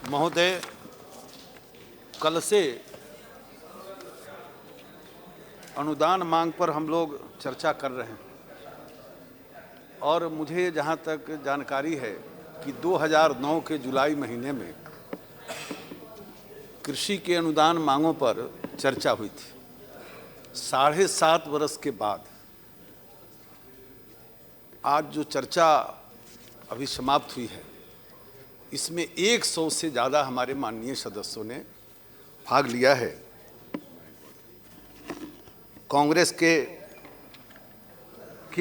महोदय, कल से अनुदान मांग पर हम लोग चर्चा कर रहे हैं और मुझे जहां तक जानकारी है कि 2009 के जुलाई महीने में कृषि के अनुदान मांगों पर चर्चा हुई थी। 7.5 वर्ष के बाद आज जो चर्चा अभी समाप्त हुई है, इसमें 100 से ज़्यादा हमारे माननीय सदस्यों ने भाग लिया है। कांग्रेस के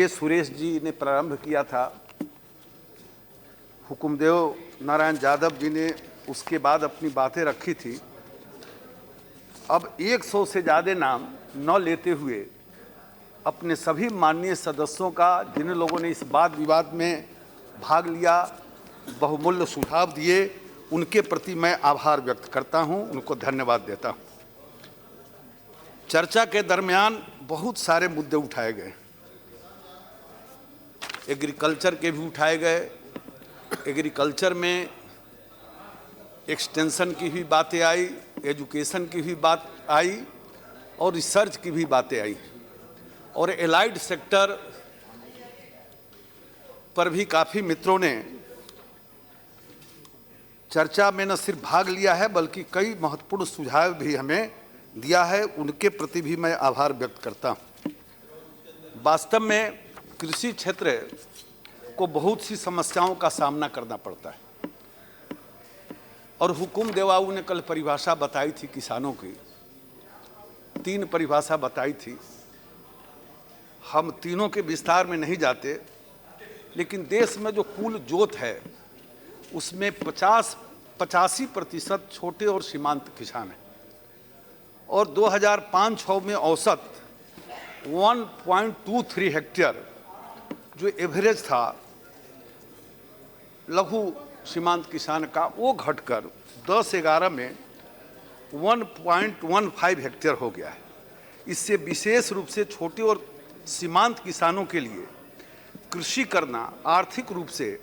सुरेश जी ने प्रारंभ किया था, हुकुमदेव नारायण यादव जी ने उसके बाद अपनी बातें रखी थी। अब 100 से ज़्यादा नाम न लेते हुए अपने सभी माननीय सदस्यों का, जिन लोगों ने इस वाद विवाद में भाग लिया, बहुमूल्य सुझाव दिए, उनके प्रति मैं आभार व्यक्त करता हूं, उनको धन्यवाद देता हूं। चर्चा के दरमियान बहुत सारे मुद्दे उठाए गए, एग्रीकल्चर के भी उठाए गए। एग्रीकल्चर में एक्सटेंशन की भी बातें आई, एजुकेशन की भी बात आई और रिसर्च की भी बातें आई और एलाइड सेक्टर पर भी काफ़ी मित्रों ने चर्चा में न सिर्फ भाग लिया है बल्कि कई महत्वपूर्ण सुझाव भी हमें दिया है, उनके प्रति भी मैं आभार व्यक्त करता हूं। वास्तव में कृषि क्षेत्र को बहुत सी समस्याओं का सामना करना पड़ता है और हुकुमदेव बाबू ने कल परिभाषा बताई थी किसानों की, 3 परिभाषा बताई थी। हम तीनों के विस्तार में नहीं जाते, लेकिन देश में जो कुल जोत है उसमें 85% छोटे और सीमांत किसान हैं और 2005-06 में औसत 1.23 हेक्टेयर जो एवरेज था लघु सीमांत किसान का, वो घटकर 10-11 में 1.15 हेक्टेयर हो गया है। इससे विशेष रूप से छोटे और सीमांत किसानों के लिए कृषि करना आर्थिक रूप से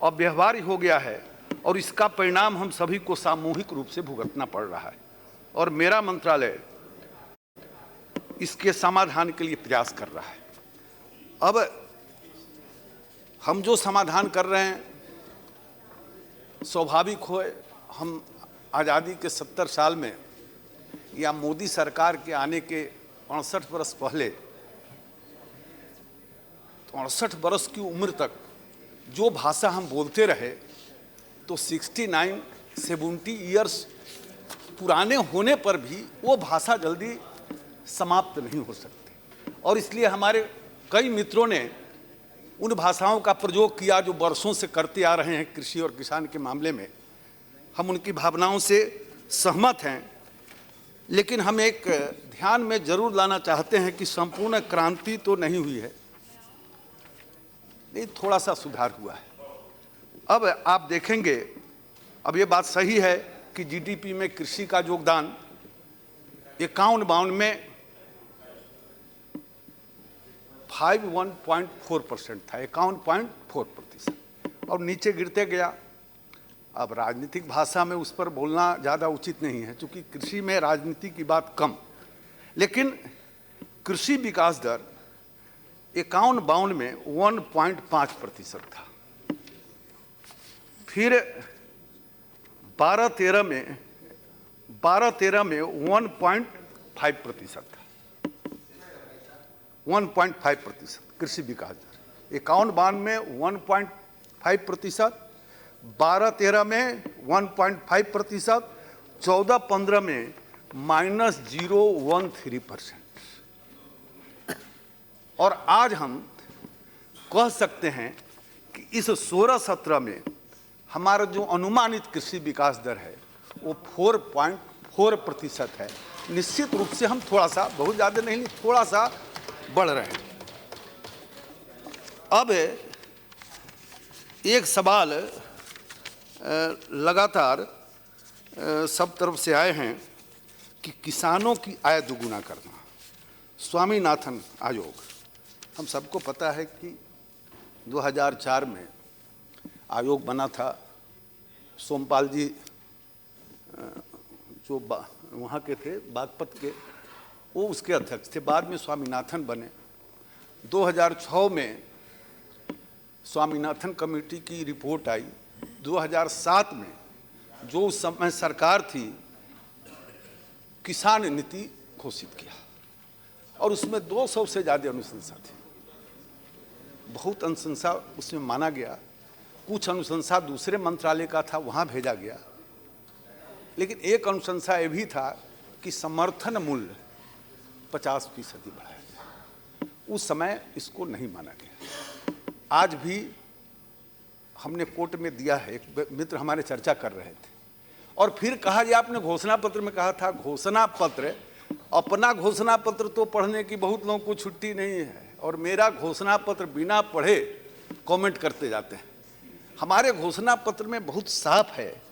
अव्यवहार्य हो गया है और इसका परिणाम हम सभी को सामूहिक रूप से भुगतना पड़ रहा है और मेरा मंत्रालय इसके समाधान के लिए प्रयास कर रहा है। अब हम जो समाधान कर रहे हैं स्वाभाविक हो, हम आज़ादी के 70 साल में या मोदी सरकार के आने के 65 वर्ष पहले, 68 वर्ष की उम्र तक जो भाषा हम बोलते रहे, तो 69-70 ईयर्स पुराने होने पर भी वो भाषा जल्दी समाप्त नहीं हो सकती और इसलिए हमारे कई मित्रों ने उन भाषाओं का प्रयोग किया जो वर्षों से करते आ रहे हैं कृषि और किसान के मामले में। हम उनकी भावनाओं से सहमत हैं, लेकिन हम एक ध्यान में जरूर लाना चाहते हैं कि संपूर्ण क्रांति तो नहीं हुई है, नहीं, थोड़ा सा सुधार हुआ है। अब आप देखेंगे, अब ये बात सही है कि जीडीपी में कृषि का योगदान 51-52 में 51.4% था, 51.4% और नीचे गिरते गया। अब राजनीतिक भाषा में उस पर बोलना ज़्यादा उचित नहीं है, क्योंकि कृषि में राजनीति की बात कम, लेकिन कृषि विकास दर 51-52 में 1.5% था। फिर 12-13 में 1.5% था, 1.5% कृषि विकास दर। 51-52 में 1.5%, 12-13 में 1.5%, 14-15 में -0.13%। और आज हम कह सकते हैं कि इस 16-17 में हमारा जो अनुमानित कृषि विकास दर है वो 4.4% है। निश्चित रूप से हम थोड़ा सा, बहुत ज़्यादा नहीं, थोड़ा सा बढ़ रहे हैं। अब एक सवाल लगातार सब तरफ से आए हैं कि किसानों की आय दोगुना करना, स्वामीनाथन आयोग। हम सबको पता है कि 2004 में आयोग बना था। सोमपाल जी जो वहाँ के थे बागपत के, वो उसके अध्यक्ष थे। बाद में स्वामीनाथन बने। 2006 में स्वामीनाथन कमेटी की रिपोर्ट आई। 2007 में जो उस समय सरकार थी, किसान नीति घोषित किया और उसमें 200 से ज़्यादा अनुशंसा थी। बहुत अनुशंसा उसमें माना गया। कुछ अनुशंसा दूसरे मंत्रालय का था, वहाँ भेजा गया। लेकिन एक अनुशंसा ये भी था कि समर्थन मूल्य 50% बढ़ाया जाए। उस समय इसको नहीं माना गया। आज भी हमने कोर्ट में दिया है। एक मित्र हमारे चर्चा कर रहे थे और फिर कहा जी आपने घोषणा पत्र में कहा था। घोषणा पत्र, अपना घोषणा पत्र तो पढ़ने की बहुत लोगों को छुट्टी नहीं है और मेरा घोषणा पत्र बिना पढ़े कमेंट करते जाते हैं। हमारे घोषणा पत्र में बहुत साफ है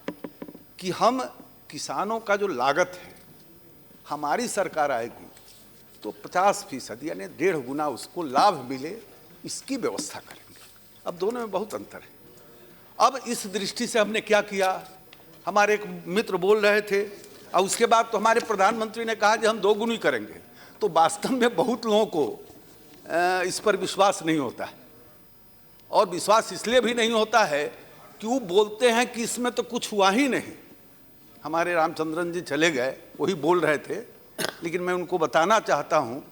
कि हम किसानों का जो लागत है, हमारी सरकार आएगी तो 50% यानी 1.5 गुना उसको लाभ मिले, इसकी व्यवस्था करेंगे। अब दोनों में बहुत अंतर है। अब इस दृष्टि से हमने क्या किया, हमारे एक मित्र बोल रहे थे और उसके बाद तो हमारे प्रधानमंत्री ने कहा कि हम 2 गुनी करेंगे। तो वास्तव में बहुत लोगों को इस पर विश्वास नहीं होता है और विश्वास इसलिए भी नहीं होता है कि वो बोलते हैं कि इसमें तो कुछ हुआ ही नहीं। हमारे रामचंद्रन जी चले गए, वही बोल रहे थे, लेकिन मैं उनको बताना चाहता हूँ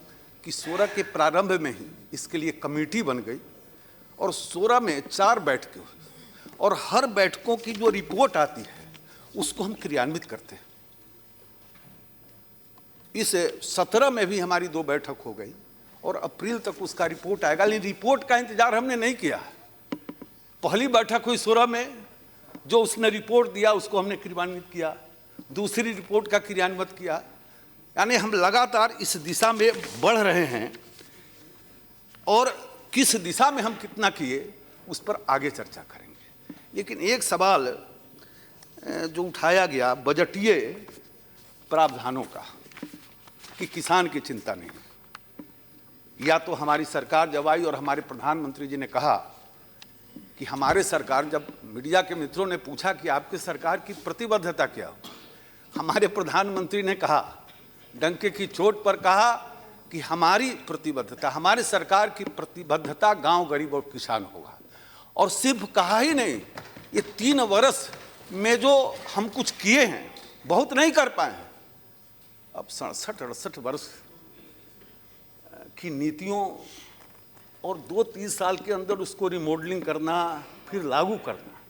कि 16 के प्रारंभ में ही इसके लिए कमेटी बन गई और 16 में 4 बैठकें हुई और हर बैठकों की जो रिपोर्ट आती है उसको हम क्रियान्वित करते हैं। इस 17 में भी हमारी 2 बैठक हो गई और अप्रैल तक उसका रिपोर्ट आएगा। लेकिन रिपोर्ट का इंतजार हमने नहीं किया। पहली बैठक हुई 16 में, जो उसने रिपोर्ट दिया उसको हमने क्रियान्वित किया। दूसरी रिपोर्ट का क्रियान्वित किया। यानी हम लगातार इस दिशा में बढ़ रहे हैं और किस दिशा में हम कितना किए उस पर आगे चर्चा करेंगे। लेकिन एक सवाल जो उठाया गया बजटीय प्रावधानों का कि किसान की चिंता नहीं, या तो हमारी सरकार जब आई और हमारे प्रधानमंत्री जी ने कहा कि हमारे सरकार, जब मीडिया के मित्रों ने पूछा कि आपकी सरकार की प्रतिबद्धता क्या हो, हमारे प्रधानमंत्री ने कहा, डंके की चोट पर कहा कि हमारी प्रतिबद्धता, हमारे सरकार की प्रतिबद्धता गांव गरीब और किसान होगा। और सिर्फ कहा ही नहीं, ये 3 वर्ष में जो हम कुछ किए हैं, बहुत नहीं कर पाए हैं। अब 67-68 वर्ष की नीतियों और 2-3 साल के अंदर उसको रिमॉडलिंग करना, फिर लागू करना।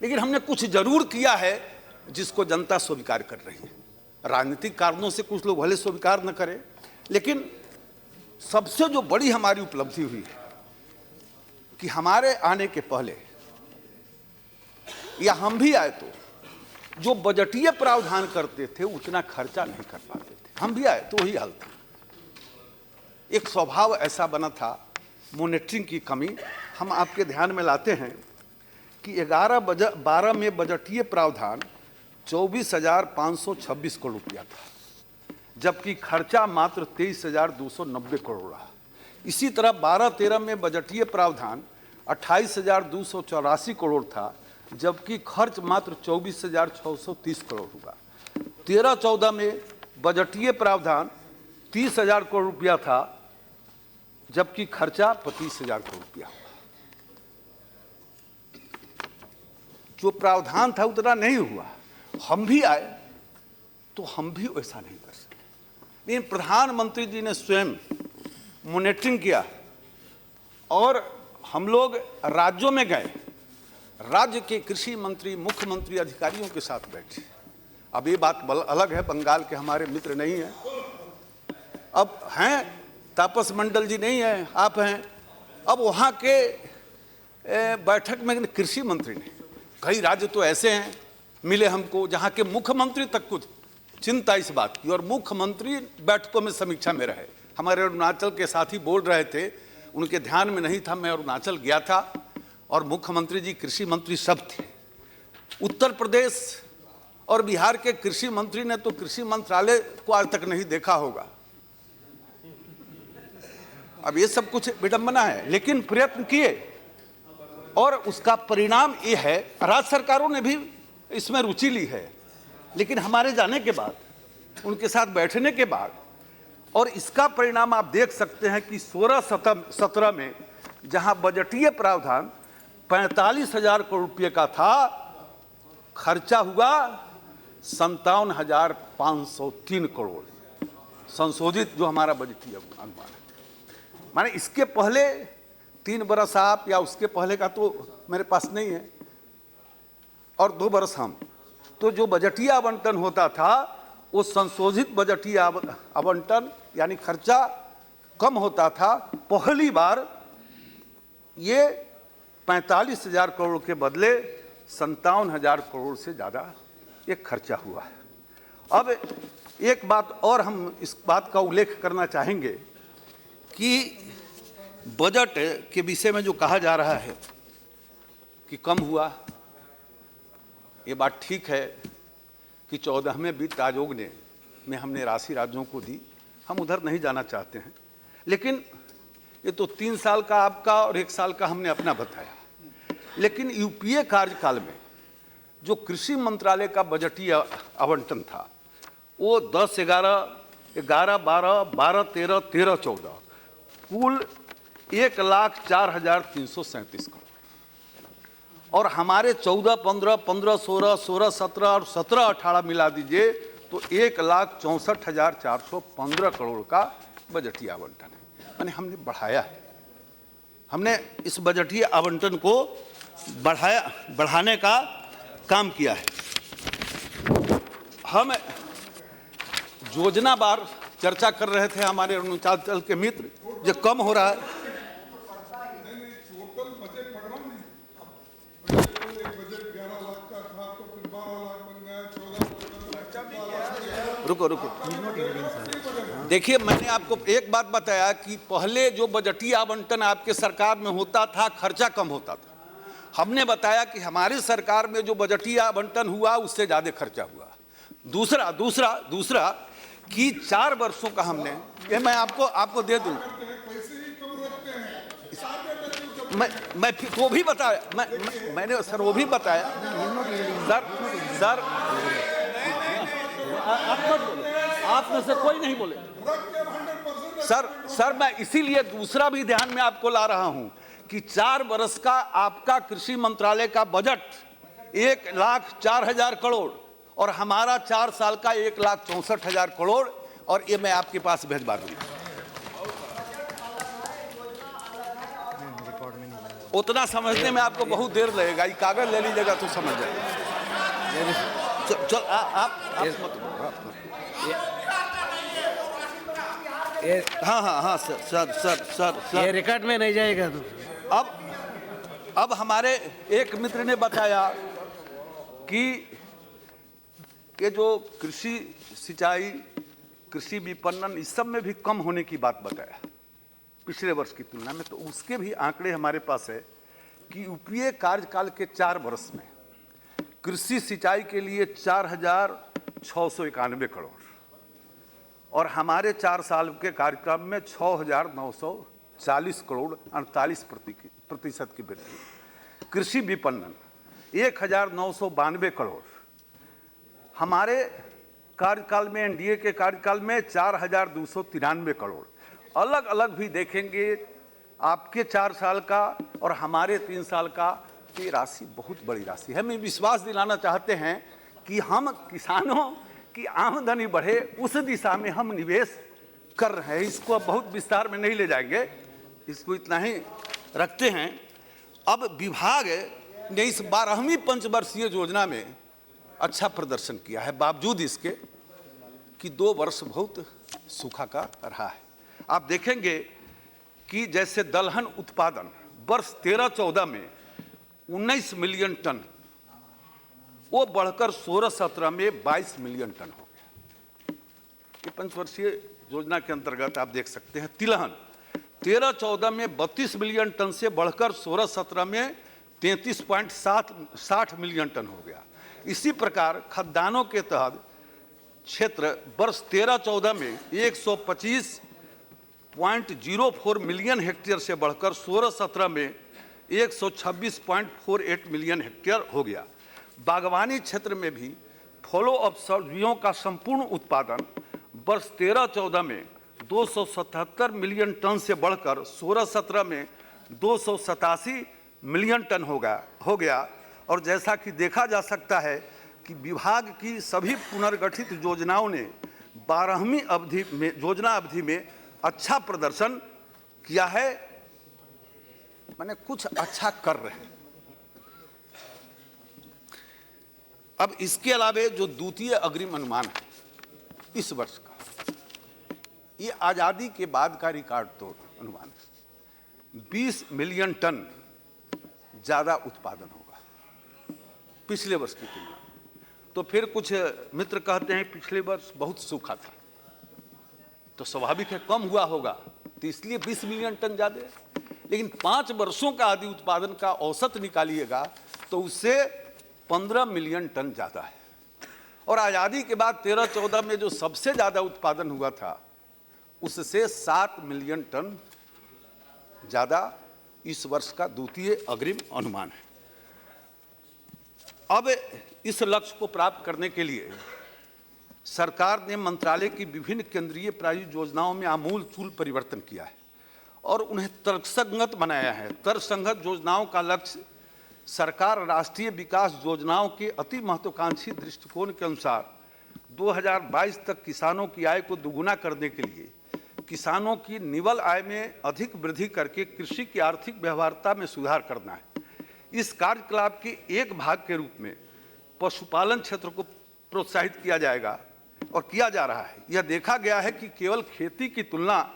लेकिन हमने कुछ जरूर किया है जिसको जनता स्वीकार कर रही है। राजनीतिक कारणों से कुछ लोग भले स्वीकार न करें, लेकिन सबसे जो बड़ी हमारी उपलब्धि हुई है कि हमारे आने के पहले या हम भी आए तो जो बजटीय प्रावधान करते थे उतना खर्चा नहीं कर पाते थे। हम भी आए तो वही हाल था। एक स्वभाव ऐसा बना था, मॉनिटरिंग की कमी। हम आपके ध्यान में लाते हैं कि 11-12 में बजटीय प्रावधान 24,526 करोड़ रुपया था, जबकि खर्चा मात्र 23,290 करोड़ रहा। इसी तरह 12-13 में बजटीय प्रावधान 28,284 करोड़ था, जबकि खर्च मात्र 24,630 करोड़ हुआ। 13-14 में बजटीय प्रावधान 30,000 करोड़ रुपया था, जबकि खर्चा 25,000 करोड़ रुपया हुआ। जो प्रावधान था उतना नहीं हुआ। हम भी आए तो हम भी वैसा नहीं कर सकते। लेकिन प्रधानमंत्री जी ने स्वयं मॉनिटरिंग किया और हम लोग राज्यों में गए, राज्य के कृषि मंत्री, मुख्यमंत्री, अधिकारियों के साथ बैठे। अब ये बात अलग है, बंगाल के हमारे मित्र नहीं हैं, अब हैं तापस मंडल जी नहीं है, आप हैं। अब वहाँ के बैठक में कृषि मंत्री ने, कई राज्य तो ऐसे हैं मिले हमको जहाँ के मुख्यमंत्री तक कुछ चिंता इस बात की, और मुख्यमंत्री बैठकों में समीक्षा में रहे। हमारे अरुणाचल के साथी बोल रहे थे, उनके ध्यान में नहीं था, मैं अरुणाचल गया था और मुख्यमंत्री जी, कृषि मंत्री सब थे। उत्तर प्रदेश और बिहार के कृषि मंत्री ने तो कृषि मंत्रालय को आज तक नहीं देखा होगा। अब ये सब कुछ विडंबना है, लेकिन प्रयत्न किए और उसका परिणाम ये है, राज्य सरकारों ने भी इसमें रुचि ली है, लेकिन हमारे जाने के बाद, उनके साथ बैठने के बाद, और इसका परिणाम आप देख सकते हैं कि 16-17 में जहां बजटीय प्रावधान 45,000 करोड़ रुपये का था, खर्चा हुआ 57,503 करोड़, संशोधित जो हमारा बजटीय अनुमान है। माने इसके पहले 3 बरस आप या उसके पहले का तो मेरे पास नहीं है, और 2 बरस हम, तो जो बजटीय आवंटन होता था वो संशोधित बजटीय आवंटन यानी खर्चा कम होता था। पहली बार ये 45,000 करोड़ के बदले 57,000 करोड़ से ज़्यादा ये खर्चा हुआ है। अब एक बात और हम इस बात का उल्लेख करना चाहेंगे कि बजट के विषय में जो कहा जा रहा है कि कम हुआ, ये बात ठीक है कि 14वें वित्त आयोग में हमने राशि राज्यों को दी, हम उधर नहीं जाना चाहते हैं, लेकिन ये तो 3 साल का आपका और 1 साल का हमने अपना बताया। लेकिन यूपीए कार्यकाल में जो कृषि मंत्रालय का बजटीय आवंटन था वो 10, 11, 12, 13, 14 कुल 1,04,337 करोड़, और हमारे 14, 15, 15, 16, 16, 17 और 17, 18 मिला दीजिए तो 1,64,415 करोड़ का बजटीय आवंटन है। यानी हमने बढ़ाया है, हमने इस बजटीय आवंटन को बढ़ाने का काम किया है। हम योजनावार चर्चा कर रहे थे, हमारे अरुणाचल के मित्र, जो कम हो रहा है। रुको देखिए, मैंने आपको एक बात बताया कि पहले जो बजटीय आवंटन आपके सरकार में होता था खर्चा कम होता था। हमने बताया कि हमारी सरकार में जो बजटीय आवंटन हुआ उससे ज़्यादा खर्चा हुआ। दूसरा कि 4 वर्षों का हमने, ये मैं आपको दे दूं, मैं वो भी बताया, मैंने सर वो भी बताया। सर आप में से कोई नहीं बोले सर, मैं इसीलिए दूसरा भी ध्यान में आपको ला रहा हूं कि 4 वर्ष का आपका कृषि मंत्रालय का बजट 1,04,000 करोड़ और हमारा 4 साल का 1,64,000 करोड़, और ये मैं आपके पास भिजवा दूंगा। उतना समझने में आपको बहुत देर लगेगा, ये कागज ले लीजिएगा तो समझ जाएगा। चल आप हाँ सर ये रिकॉर्ड में नहीं जाएगा तो। अब हमारे एक मित्र ने बताया कि जो कृषि सिंचाई, कृषि विपणन, इस सब में भी कम होने की बात बताया पिछले वर्ष की तुलना में। तो उसके भी आंकड़े हमारे पास है कि यूपीए कार्यकाल के 4 वर्ष में कृषि सिंचाई के लिए 4,691 करोड़ और हमारे 4 साल के कार्यकाल में 6,940 करोड़ 48% की वृद्धि। कृषि विपणन 1,992 करोड़, हमारे कार्यकाल में, एनडीए के कार्यकाल में 4,293 करोड़। अलग अलग भी देखेंगे आपके 4 साल का और हमारे 3 साल का, ये राशि बहुत बड़ी राशि है। हमें विश्वास दिलाना चाहते हैं कि हम किसानों की आमदनी बढ़े उस दिशा में हम निवेश कर रहे हैं। इसको अब बहुत विस्तार में नहीं ले जाएंगे, इसको इतना ही रखते हैं। अब विभाग ने इस 12वीं पंचवर्षीय योजना में अच्छा प्रदर्शन किया है, बावजूद इसके कि 2 वर्ष बहुत सूखा का रहा है। आप देखेंगे कि जैसे दलहन उत्पादन वर्ष 13-14 में 19 मिलियन टन, वो बढ़कर 16-17 में 22 मिलियन टन हो गया। ये पंचवर्षीय योजना के अंतर्गत आप देख सकते हैं। तिलहन 13-14 में 32 मिलियन टन से बढ़कर 16-17 में 33.60 मिलियन टन हो गया। इसी प्रकार खाद्यान्नों के तहत क्षेत्र वर्ष 13-14 में 125.04 मिलियन हेक्टेयर से बढ़कर 16-17 में 126.48 मिलियन हेक्टेयर हो गया। बागवानी क्षेत्र में भी फलों और सब्जियों का संपूर्ण उत्पादन वर्ष 13-14 में 277 मिलियन टन से बढ़कर 16-17 में 287 मिलियन टन हो गया। और जैसा कि देखा जा सकता है कि विभाग की सभी पुनर्गठित योजनाओं ने 12वीं योजना अवधि में अच्छा प्रदर्शन किया है, माने कुछ अच्छा कर रहे हैं। अब इसके अलावे जो द्वितीय अग्रिम अनुमान है इस वर्ष का, ये आज़ादी के बाद का रिकॉर्ड तोड़ अनुमान है। 20 मिलियन टन ज़्यादा उत्पादन होगा पिछले वर्ष की तुलना में। तो फिर कुछ मित्र कहते हैं पिछले वर्ष बहुत सूखा था, तो स्वाभाविक है कम हुआ होगा, तो इसलिए 20 मिलियन टन ज़्यादा है। लेकिन 5 वर्षों का आदि उत्पादन का औसत निकालिएगा तो उससे 15 मिलियन टन ज़्यादा है। और आज़ादी के बाद 13-14 में जो सबसे ज़्यादा उत्पादन हुआ था उससे 7 मिलियन टन ज़्यादा इस वर्ष का द्वितीय अग्रिम अनुमान है। अब इस लक्ष्य को प्राप्त करने के लिए सरकार ने मंत्रालय की विभिन्न केंद्रीय प्रायोजित योजनाओं में आमूल-चूल परिवर्तन किया है और उन्हें तर्कसंगत बनाया है। तर्कसंगत योजनाओं का लक्ष्य सरकार राष्ट्रीय विकास योजनाओं के अति महत्वाकांक्षी दृष्टिकोण के अनुसार 2022 तक किसानों की आय को दोगुना करने के लिए किसानों की निवल आय में अधिक वृद्धि करके कृषि की आर्थिक व्यवहार्यता में सुधार करना है। इस कार्यकलाप के एक भाग के रूप में पशुपालन क्षेत्र को प्रोत्साहित किया जाएगा और किया जा रहा है। यह देखा गया है कि केवल खेती की तुलना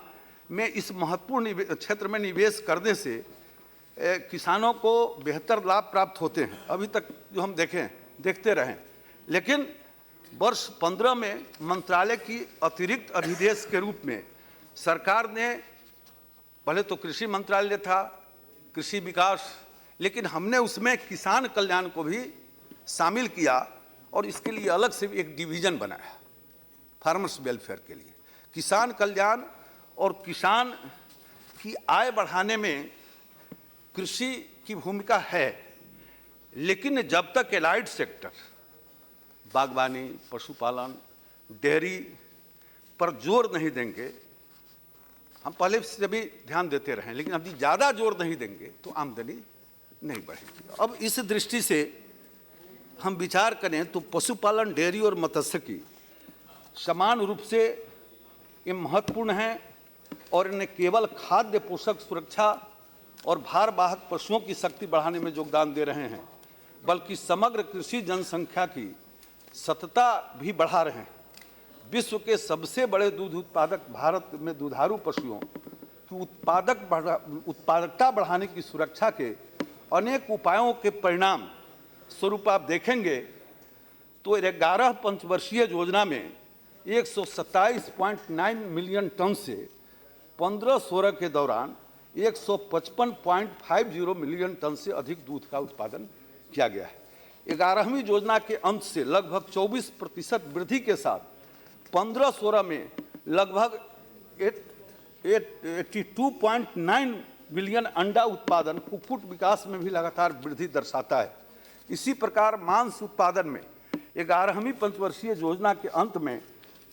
में इस महत्वपूर्ण क्षेत्र में निवेश करने से किसानों को बेहतर लाभ प्राप्त होते हैं। अभी तक जो हम देखते रहें, लेकिन वर्ष 15 में मंत्रालय की अतिरिक्त अधिदेश के रूप में सरकार ने, पहले तो कृषि मंत्रालय था, कृषि विकास, लेकिन हमने उसमें किसान कल्याण को भी शामिल किया और इसके लिए अलग से एक डिवीज़न बनाया फार्मर्स वेलफेयर के लिए। किसान कल्याण और किसान की आय बढ़ाने में कृषि की भूमिका है, लेकिन जब तक एलाइड सेक्टर बागवानी, पशुपालन, डेयरी पर जोर नहीं देंगे, हम पहले से भी ध्यान देते रहें, लेकिन अभी ज़्यादा जोर नहीं देंगे तो आमदनी नहीं बढ़ेगी। अब इस दृष्टि से हम विचार करें तो पशुपालन, डेयरी और मत्स्य की समान रूप से ये महत्वपूर्ण हैं और इन्हें केवल खाद्य पोषक सुरक्षा और भारवाहक पशुओं की शक्ति बढ़ाने में योगदान दे रहे हैं, बल्कि समग्र कृषि जनसंख्या की सतता भी बढ़ा रहे हैं। विश्व के सबसे बड़े दूध उत्पादक भारत में दुधारू पशुओं की उत्पादकता बढ़ाने की सुरक्षा के अनेक उपायों के परिणाम स्वरूप आप देखेंगे तो 11 पंचवर्षीय योजना में 127.9 मिलियन टन से 15-16 के दौरान 155.50 मिलियन टन से अधिक दूध का उत्पादन किया गया है। 11वीं योजना के अंत से लगभग 24% वृद्धि के साथ 15-16 में लगभग 82.9 बिलियन अंडा उत्पादन कुक्कुट विकास में भी लगातार वृद्धि दर्शाता है। इसी प्रकार मांस उत्पादन में 11वीं पंचवर्षीय योजना के अंत में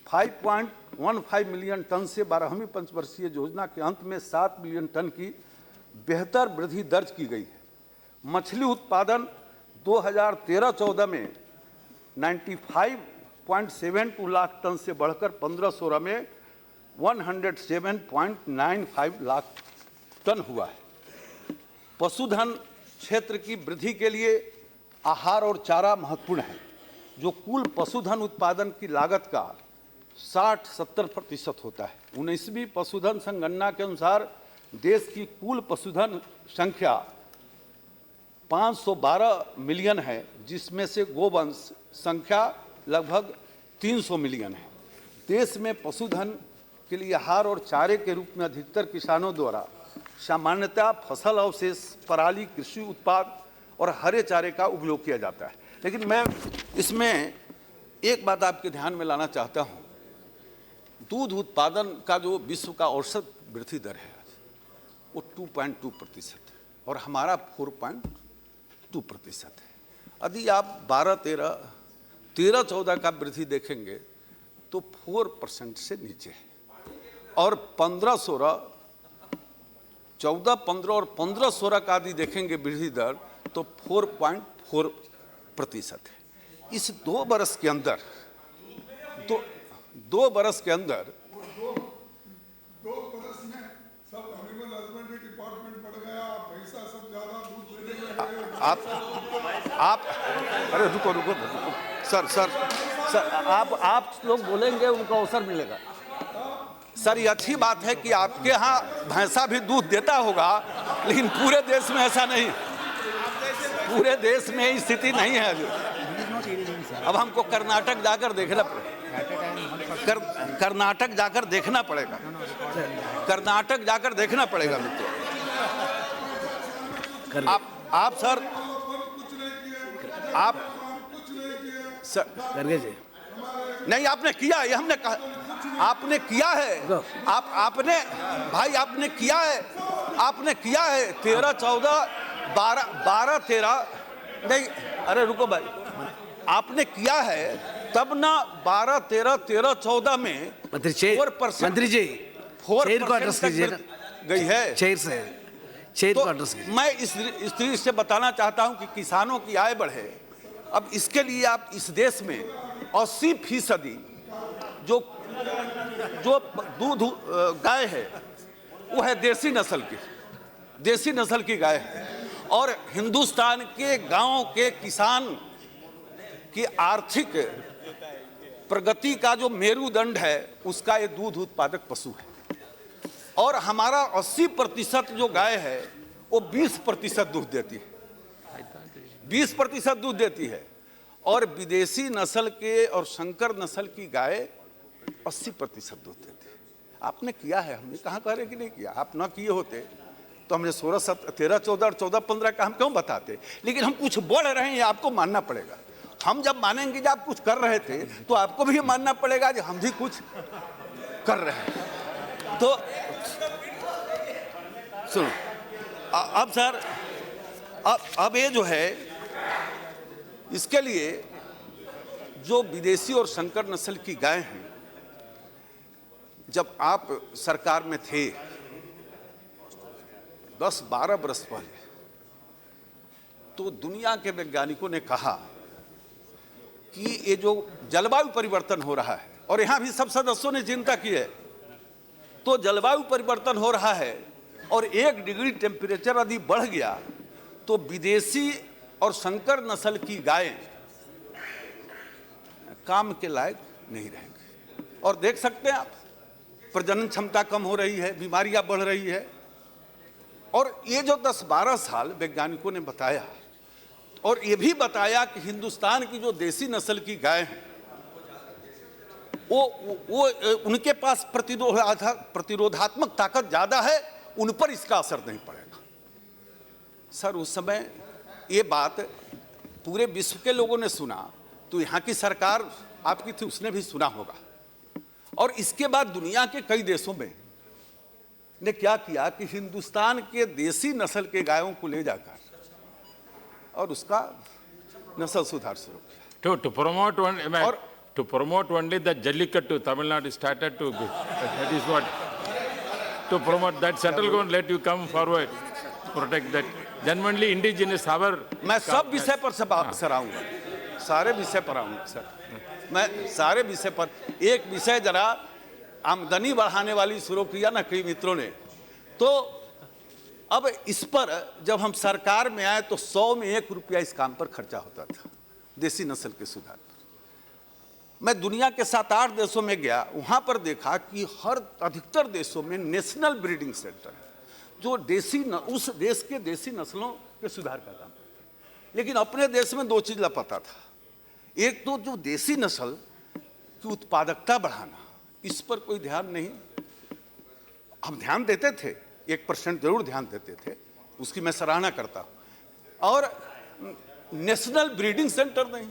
5.15 मिलियन टन से 12वीं पंचवर्षीय योजना के अंत में 7 मिलियन टन की बेहतर वृद्धि दर्ज की गई है। मछली उत्पादन 2013-14 में 95.72 लाख टन से बढ़कर 15-16 में 107.95 लाख टन हुआ है। पशुधन क्षेत्र की वृद्धि के लिए आहार और चारा महत्वपूर्ण है, जो कुल पशुधन उत्पादन की लागत का 60-70% होता है। 19वीं पशुधन संगणना के अनुसार देश की कुल पशुधन संख्या 512 मिलियन है, जिसमें से गोवंश संख्या लगभग 300 मिलियन है। देश में पशुधन के लिए आहार और चारे के रूप में अधिकतर किसानों द्वारा सामान्यतः फसल अवशेष, पराली, कृषि उत्पाद और हरे चारे का उपयोग किया जाता है। लेकिन मैं इसमें एक बात आपके ध्यान में लाना चाहता हूँ। दूध उत्पादन का जो विश्व का औसत वृद्धि दर है वो 2.2% है। और हमारा 4.2% है। यदि आप 13-14 का वृद्धि देखेंगे तो 4% से नीचे है, और 15-16, 14-15 और 15-16 का यदि देखेंगे वृद्धि दर तो 4.4% है। इस 2 बरस के अंदर, 2 बरस के अंदर दो बरस में सब एनिमल हस्बेंड्री डिपार्टमेंट बढ़ गया, पैसा सब ज्यादा दूध देने लगे। आप अरे रुको सर आप लोग बोलेंगे, उनको अवसर मिलेगा। सर, ये अच्छी बात है कि आपके यहाँ भैंसा भी दूध देता होगा, लेकिन पूरे देश में ऐसा नहीं, पूरे देश में स्थिति नहीं है अभी। अब हमको कर्नाटक जाकर देखना पड़ेगा, कर्नाटक जाकर देखना पड़ेगा, कर्नाटक जाकर देखना पड़ेगा मित्रों। आप सर, आप सर करके जी नहीं, आपने किया, ये हमने कहा, आपने किया है, आपने भाई आपने किया है, 13-14, 12-13 नहीं, अरे रुको भाई, आपने किया है तब ना 12-13, 13-14 में मंत्री जी 4% को एड्रेस कीजिए ना, गई है। चेयर को एड्रेस कीजिए। मैं इस दृष्टि से बताना चाहता हूं कि किसानों की आय बढ़े। अब इसके लिए आप इस देश में 80% जो दूध गाय है वो है देसी नस्ल की गाय है, और हिंदुस्तान के गांव के किसान की आर्थिक प्रगति का जो मेरुदंड है उसका ये दूध उत्पादक पशु है। और हमारा 80% जो गाय है वो 20% दूध देती है, 20% दूध देती है, और विदेशी नस्ल के और संकर नस्ल की गाय 80% दूध देती है। आपने किया है, हमने कहाँ कह रहे कि नहीं किया। आप ना किए होते तो हमने 16, 13, 14 और 14-15 का हम क्यों बताते, लेकिन हम कुछ बोल रहे हैं, ये आपको मानना पड़ेगा। हम जब मानेंगे कि आप कुछ कर रहे थे तो आपको भी मानना पड़ेगा कि हम भी कुछ कर रहे हैं। तो सुनो, अब सर, अब ये जो है, इसके लिए जो विदेशी और संकर नस्ल की गाय हैं, जब आप सरकार में थे 10-12 बरस पहले, तो दुनिया के वैज्ञानिकों ने कहा कि ये जो जलवायु परिवर्तन हो रहा है, और यहाँ भी सब सदस्यों ने चिंता की है, तो जलवायु परिवर्तन हो रहा है और 1 डिग्री टेम्परेचर यदि बढ़ गया तो विदेशी और संकर नस्ल की गायें काम के लायक नहीं रहेंगी। और देख सकते हैं आप, प्रजनन क्षमता कम हो रही है, बीमारियां बढ़ रही है। और ये जो 10-12 साल वैज्ञानिकों ने बताया, और ये भी बताया कि हिंदुस्तान की जो देसी नस्ल की गाय हैं वो उनके पास प्रतिरोधात्मक ताकत ज़्यादा है, उन पर इसका असर नहीं पड़ेगा। सर, उस समय ये बात पूरे विश्व के लोगों ने सुना, तो यहाँ की सरकार आपकी थी, उसने भी सुना होगा। और इसके बाद दुनिया के कई देशों में ने क्या किया कि हिंदुस्तान के देसी नस्ल के गायों को ले जाकर और उसका नस्ल सुधार शुरू किया। To promote only the Jallikattu, Tamil Nadu started to, that is what, to promote that central government let you come forward, protect that. Genuinely indigenous our. मैं सब विषय पर सर आऊंगा, सारे विषय पर आऊंगा सर, मैं सारे विषय पर। एक विषय जरा आमदनी बढ़ाने वाली शुरू किया ना कई मित्रों ने, तो अब इस पर जब हम सरकार में आए तो 100 में 1 रुपया इस काम पर खर्चा होता था, देसी नस्ल के सुधार पर। मैं दुनिया के 7-8 देशों में गया, वहाँ पर देखा कि अधिकतर देशों में नेशनल ब्रीडिंग सेंटर है, जो उस देश के देसी नस्लों के सुधार का काम है। लेकिन अपने देश में 2 चीज़ लापता था। एक तो जो देसी नस्ल की उत्पादकता बढ़ाना, इस पर कोई ध्यान नहीं। हम ध्यान देते थे, 1% जरूर ध्यान देते थे, उसकी मैं सराहना करता हूँ। और नेशनल ब्रीडिंग सेंटर नहीं।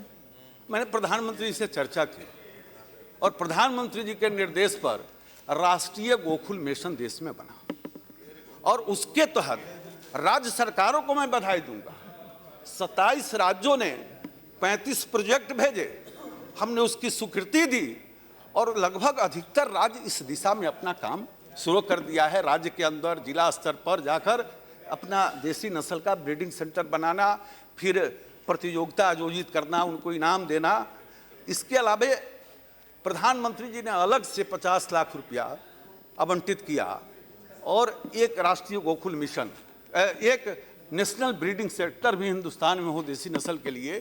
मैंने प्रधानमंत्री से चर्चा की और प्रधानमंत्री जी के निर्देश पर राष्ट्रीय गोकुल मिशन देश में बना, और उसके तहत राज्य सरकारों को मैं बधाई दूंगा। 27 राज्यों ने 35 प्रोजेक्ट भेजे, हमने उसकी स्वीकृति दी और लगभग अधिकतर राज्य इस दिशा में अपना काम शुरू कर दिया है। राज्य के अंदर जिला स्तर पर जाकर अपना देसी नस्ल का ब्रीडिंग सेंटर बनाना, फिर प्रतियोगिता आयोजित करना, उनको इनाम देना। इसके अलावा प्रधानमंत्री जी ने अलग से 50 लाख रुपया आवंटित किया और एक राष्ट्रीय गोकुल मिशन, एक नेशनल ब्रीडिंग सेंटर भी हिंदुस्तान में हो देसी नस्ल के लिए।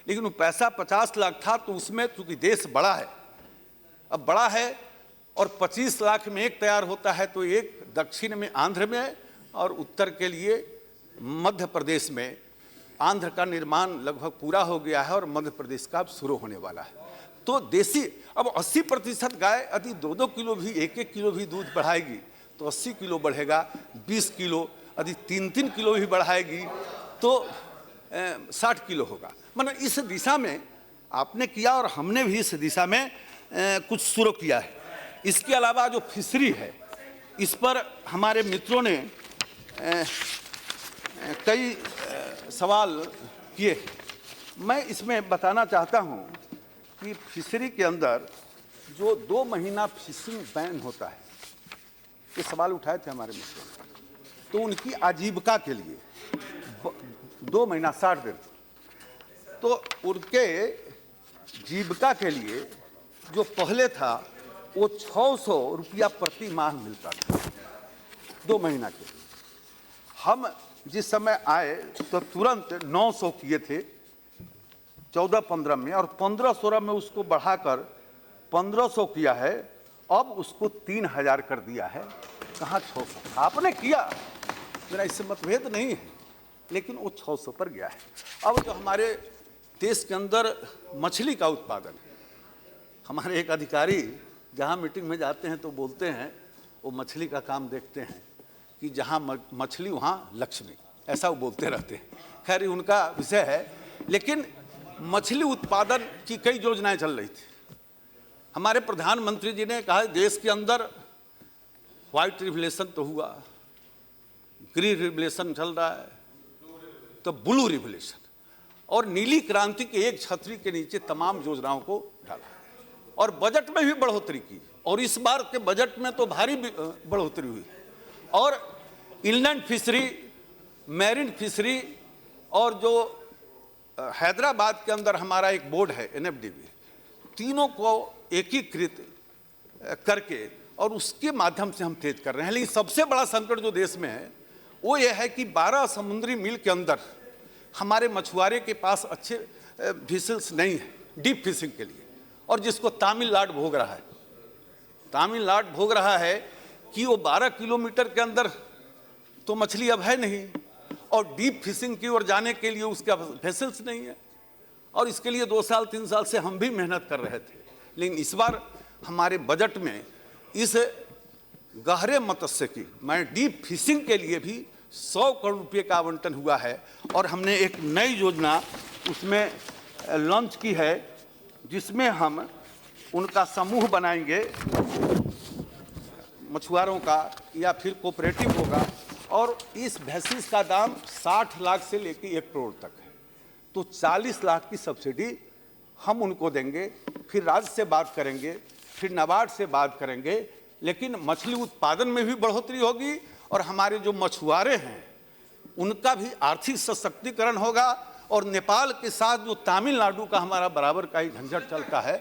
लेकिन वो पैसा 50 लाख था, तो उसमें चूंकि देश बड़ा है, अब बड़ा है और 25 लाख में एक तैयार होता है, तो एक दक्षिण में आंध्र में और उत्तर के लिए मध्य प्रदेश में आंध्र का निर्माण लगभग पूरा हो गया है और मध्य प्रदेश का अब शुरू होने वाला है। तो देसी अब 80% गाय यदि 2-2 किलो भी 1-1 किलो भी दूध बढ़ाएगी तो 80 किलो बढ़ेगा, 20 किलो यदि 3-3 किलो भी बढ़ाएगी तो 60 किलो होगा। मतलब इस दिशा में आपने किया और हमने भी इस दिशा में कुछ शुरू किया है। इसके अलावा जो फिशरी है, इस पर हमारे मित्रों ने कई सवाल किए। मैं इसमें बताना चाहता हूं कि फिशरी के अंदर जो 2 महीना फिशिंग बैन होता है, ये सवाल उठाए थे हमारे मित्रों ने, तो उनकी आजीविका के लिए 2 महीना 60 दिन, तो उनके जीविका के लिए जो पहले था वो 600 रुपया प्रति माह मिलता था 2 महीना के लिए। हम जिस समय आए तो तुरंत 900 किए थे 14-15 में, और 15-16 में उसको बढ़ाकर 1500 किया है। अब उसको 3000 कर दिया है। कहाँ 600? आपने किया, मेरा इससे मतभेद नहीं है, लेकिन वो 600 पर गया है। अब जो हमारे देश के अंदर मछली का उत्पादन, हमारे एक अधिकारी जहाँ मीटिंग में जाते हैं तो बोलते हैं वो मछली का काम देखते हैं कि जहाँ मछली वहाँ लक्ष्मी, ऐसा वो बोलते रहते हैं। खैर ये उनका विषय है, लेकिन मछली उत्पादन की कई योजनाएं चल रही थी। हमारे प्रधानमंत्री जी ने कहा देश के अंदर व्हाइट रिवोल्यूशन तो हुआ, ग्रीन रिवोल्यूशन चल रहा है, तो ब्लू रिवोल्यूशन, और नीली क्रांति के एक छतरी के नीचे तमाम योजनाओं को डाला और बजट में भी बढ़ोतरी की। और इस बार के बजट में तो भारी बढ़ोतरी हुई। और इनलैंड फिशरी, मैरीन फिशरी, और जो हैदराबाद के अंदर हमारा एक बोर्ड है NFDB, तीनों को एकीकृत करके और उसके माध्यम से हम तेज कर रहे हैं। लेकिन सबसे बड़ा संकट जो देश में है वो ये है कि 12 समुद्री मील के अंदर हमारे मछुआरे के पास अच्छे वेसल्स नहीं है डीप फिशिंग के लिए, और जिसको तमिलनाडु भोग रहा है। तमिलनाडु भोग रहा है कि वो 12 किलोमीटर के अंदर तो मछली अब है नहीं, और डीप फिशिंग की ओर जाने के लिए उसका वेसल्स नहीं है। और इसके लिए 2-3 साल से हम भी मेहनत कर रहे थे। लेकिन इस बार हमारे बजट में इस गहरे मत्स्य की, मैं डीप फिशिंग के लिए भी 100 करोड़ रुपये का आवंटन हुआ है। और हमने एक नई योजना उसमें लॉन्च की है, जिसमें हम उनका समूह बनाएंगे मछुआरों का, या फिर कोऑपरेटिव होगा, और इस वेसल्स का दाम 60 लाख से लेकर 1 करोड़ तक है। तो 40 लाख की सब्सिडी हम उनको देंगे, फिर राज्य से बात करेंगे, फिर नाबार्ड से बात करेंगे। लेकिन मछली उत्पादन में भी बढ़ोतरी होगी और हमारे जो मछुआरे हैं उनका भी आर्थिक सशक्तिकरण होगा। और नेपाल के साथ जो तमिलनाडु का हमारा बराबर का ही झंझट चलता है,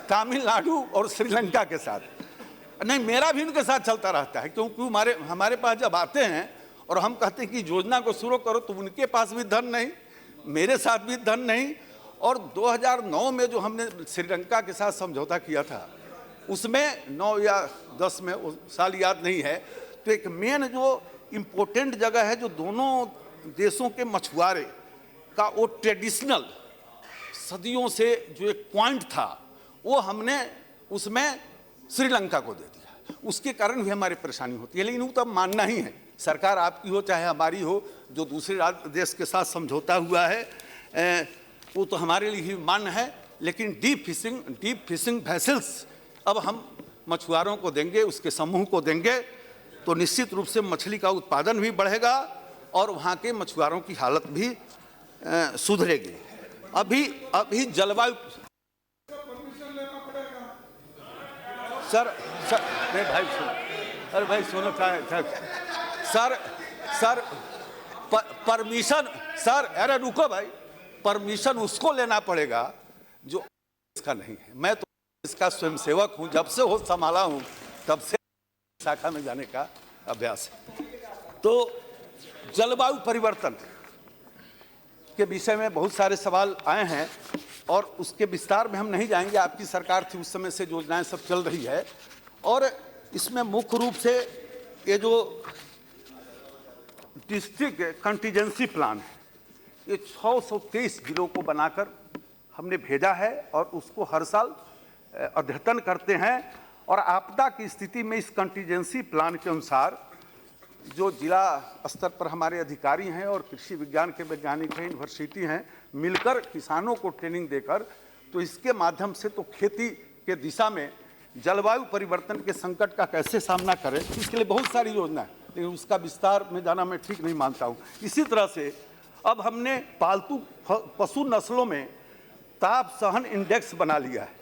तमिलनाडु और श्रीलंका के साथ नहीं, मेरा भी उनके साथ चलता रहता है, क्योंकि हमारे पास जब आते हैं और हम कहते हैं कि योजना को शुरू करो, तो उनके पास भी धन नहीं, मेरे साथ भी धन नहीं। और 2009 में जो हमने श्रीलंका के साथ समझौता किया था, उसमें 9 या 10 में, वो साल याद नहीं है, तो एक मेन जो इम्पोर्टेंट जगह है जो दोनों देशों के मछुआरे का वो ट्रेडिशनल सदियों से जो एक पॉइंट था, वो हमने उसमें श्रीलंका को दे दिया। उसके कारण भी हमारी परेशानी होती है। लेकिन वो तो मानना ही है, सरकार आपकी हो चाहे हमारी हो, जो दूसरे देश के साथ समझौता हुआ है वो तो हमारे लिए ही मान्य है। लेकिन डीप फिशिंग वेसल्स अब हम मछुआरों को देंगे, उसके समूह को देंगे, तो निश्चित रूप से मछली का उत्पादन भी बढ़ेगा और वहाँ के मछुआरों की हालत भी सुधरेगी। अभी जलवायु सर नहीं भाई सुनो, अरे भाई सुनो सर परमिशन सर, अरे रुको भाई, परमिशन उसको लेना पड़ेगा जो इसका नहीं है। मैं तो इसका स्वयंसेवक हूँ, जब से हो संभाला हूँ तब से शाखा में जाने का अभ्यास है। तो जलवायु परिवर्तन के विषय में बहुत सारे सवाल आए हैं और उसके विस्तार में हम नहीं जाएंगे। आपकी सरकार थी उस समय से योजनाएं सब चल रही है और इसमें मुख्य रूप से ये जो डिस्ट्रिक्ट कंटीजेंसी प्लान है, ये 623 जिलों को बनाकर हमने भेजा है और उसको हर साल अद्यतन करते हैं और आपदा की स्थिति में इस कंटीजेंसी प्लान के अनुसार जो जिला स्तर पर हमारे अधिकारी हैं और कृषि विज्ञान के वैज्ञानिक हैं, यूनिवर्सिटी हैं, मिलकर किसानों को ट्रेनिंग देकर, तो इसके माध्यम से तो खेती के दिशा में जलवायु परिवर्तन के संकट का कैसे सामना करें, इसके लिए बहुत सारी योजना है, लेकिन उसका विस्तार में जाना मैं ठीक नहीं मानता हूँ। इसी तरह से अब हमने पालतू पशु नस्लों में ताप सहन इंडेक्स बना लिया है,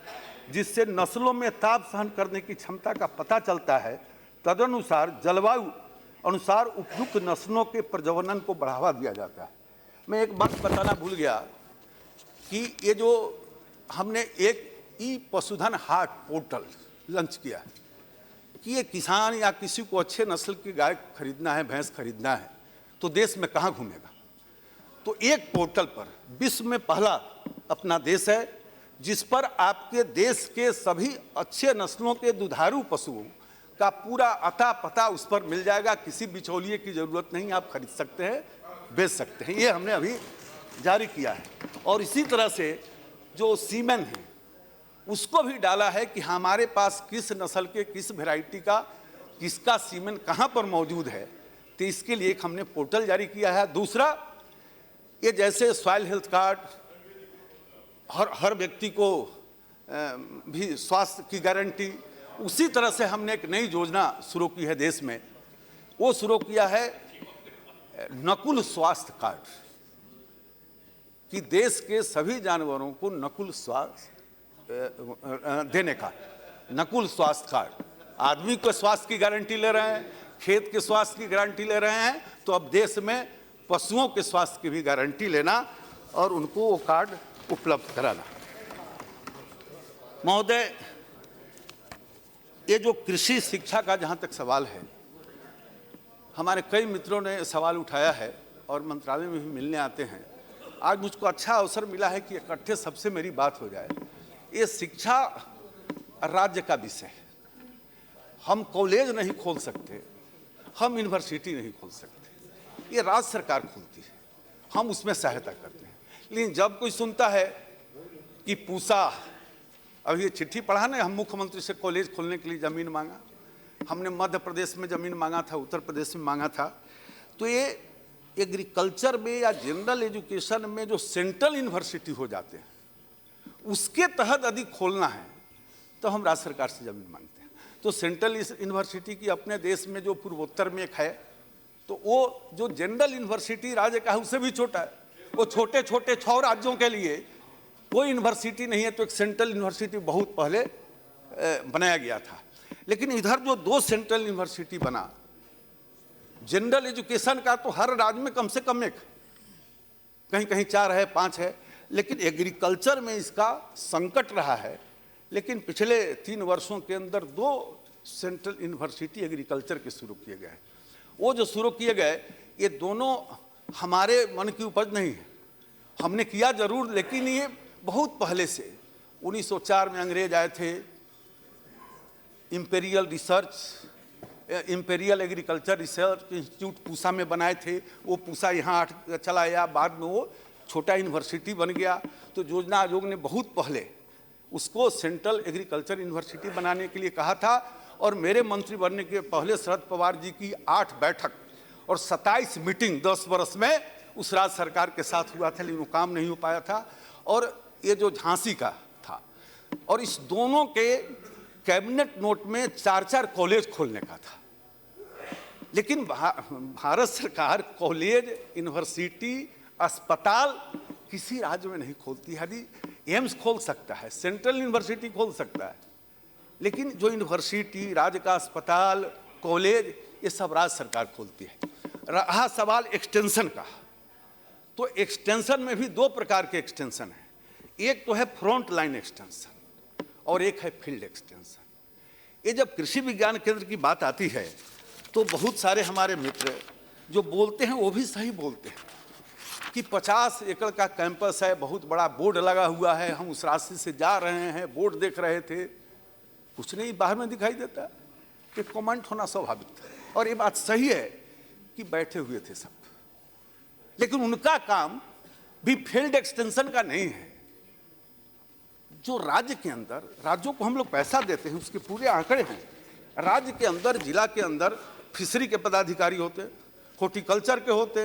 जिससे नस्लों में ताप सहन करने की क्षमता का पता चलता है। तदनुसार जलवायु अनुसार उपयुक्त नस्लों के प्रजनन को बढ़ावा दिया जाता है। मैं एक बात बताना भूल गया कि ये जो हमने एक ई पशुधन हाट पोर्टल लॉन्च किया है कि ये किसान या किसी को अच्छे नस्ल की गाय खरीदना है, भैंस खरीदना है, तो देश में कहाँ घूमेगा। तो एक पोर्टल पर विश्व में पहला अपना देश है जिस पर आपके देश के सभी अच्छे नस्लों के दुधारू पशुओं का पूरा अता पता उस पर मिल जाएगा। किसी बिचौलिए की ज़रूरत नहीं, आप खरीद सकते हैं, बेच सकते हैं। ये हमने अभी जारी किया है। और इसी तरह से जो सीमेन है उसको भी डाला है कि हमारे पास किस नस्ल के किस वैरायटी का किसका सीमेन कहाँ पर मौजूद है, तो इसके लिए एक हमने पोर्टल जारी किया है। दूसरा, ये जैसे सॉइल हेल्थ कार्ड हर व्यक्ति को भी स्वास्थ्य की गारंटी, उसी तरह से हमने एक नई योजना शुरू की है देश में, वो शुरू किया है नकुल स्वास्थ्य कार्ड, कि देश के सभी जानवरों को नकुल स्वास्थ्य देने का नकुल स्वास्थ्य कार्ड। आदमी के स्वास्थ्य की गारंटी ले रहे हैं, खेत के स्वास्थ्य की गारंटी ले रहे हैं, तो अब देश में पशुओं के स्वास्थ्य की भी गारंटी लेना और उनको वो कार्ड उपलब्ध कराना। महोदय, ये जो कृषि शिक्षा का जहाँ तक सवाल है, हमारे कई मित्रों ने सवाल उठाया है और मंत्रालय में भी मिलने आते हैं। आज मुझको अच्छा अवसर मिला है कि इकट्ठे सबसे मेरी बात हो जाए। ये शिक्षा राज्य का विषय है। हम कॉलेज नहीं खोल सकते, हम यूनिवर्सिटी नहीं खोल सकते, ये राज्य सरकार खोलती है, हम उसमें सहायता करते हैं। लेकिन जब कोई सुनता है कि पूसा, अब ये चिट्ठी पढ़ा ना, हम मुख्यमंत्री से कॉलेज खोलने के लिए ज़मीन मांगा, हमने मध्य प्रदेश में ज़मीन मांगा था, उत्तर प्रदेश में मांगा था। तो ये एग्रीकल्चर में या जनरल एजुकेशन में जो सेंट्रल यूनिवर्सिटी हो जाते हैं, उसके तहत यदि खोलना है तो हम राज्य सरकार से ज़मीन मांगते हैं। तो सेंट्रल यूनिवर्सिटी की अपने देश में जो पूर्वोत्तर में एक है, तो वो जो जनरल यूनिवर्सिटी राज्य का है उससे भी छोटा है। वो छोटे छोटे 6 राज्यों के लिए कोई यूनिवर्सिटी नहीं है, तो एक सेंट्रल यूनिवर्सिटी बहुत पहले बनाया गया था। लेकिन इधर जो 2 सेंट्रल यूनिवर्सिटी बना जनरल एजुकेशन का, तो हर राज्य में कम से कम एक, कहीं कहीं 4 है, 5 है। लेकिन एग्रीकल्चर में इसका संकट रहा है। लेकिन पिछले 3 वर्षों के अंदर 2 सेंट्रल यूनिवर्सिटी एग्रीकल्चर के शुरू किए गए। वो जो शुरू किए गए, ये दोनों हमारे मन की उपज नहीं है, हमने किया जरूर, लेकिन ये बहुत पहले से 1904 में अंग्रेज आए थे, imperial agriculture research institute Pusa में बनाए थे। वो पूसा यहाँ चला आया, बाद में वो छोटा यूनिवर्सिटी बन गया। तो योजना आयोग ने बहुत पहले उसको सेंट्रल एग्रीकल्चर यूनिवर्सिटी बनाने के लिए कहा था। और मेरे मंत्री बनने के पहले शरद पवार जी की 8 बैठक और 27 मीटिंग 10 वर्ष में उस राज्य सरकार के साथ हुआ था, लेकिन वो काम नहीं हो पाया था। और ये जो झांसी का था, और इस दोनों के कैबिनेट नोट में 4-4 कॉलेज खोलने का था। लेकिन भारत सरकार कॉलेज, यूनिवर्सिटी, अस्पताल किसी राज्य में नहीं खोलती है। यदि एम्स खोल सकता है, सेंट्रल यूनिवर्सिटी खोल सकता है, लेकिन जो यूनिवर्सिटी, राज्य का अस्पताल, कॉलेज, ये सब राज्य सरकार खोलती है। रहा सवाल एक्सटेंशन का, तो एक्सटेंशन में भी दो प्रकार के एक्सटेंशन हैं। एक तो है फ्रंट लाइन एक्सटेंशन और एक है फील्ड एक्सटेंशन। ये जब कृषि विज्ञान केंद्र की बात आती है तो बहुत सारे हमारे मित्र जो बोलते हैं वो भी सही बोलते हैं कि 50 एकड़ का कैंपस है, बहुत बड़ा बोर्ड लगा हुआ है, हम उस रास्ते से जा रहे हैं, बोर्ड देख रहे थे, कुछ नहीं बाहर में दिखाई देता। कि कमेंट होना स्वाभाविक था और ये बात सही है कि बैठे हुए थे सब, लेकिन उनका काम भी फील्ड एक्सटेंशन का नहीं है। जो राज्य के अंदर, राज्यों को हम लोग पैसा देते हैं, उसके पूरे आंकड़े हैं। राज्य के अंदर, जिला के अंदर फिशरी के पदाधिकारी होते, हॉर्टिकल्चर के होते,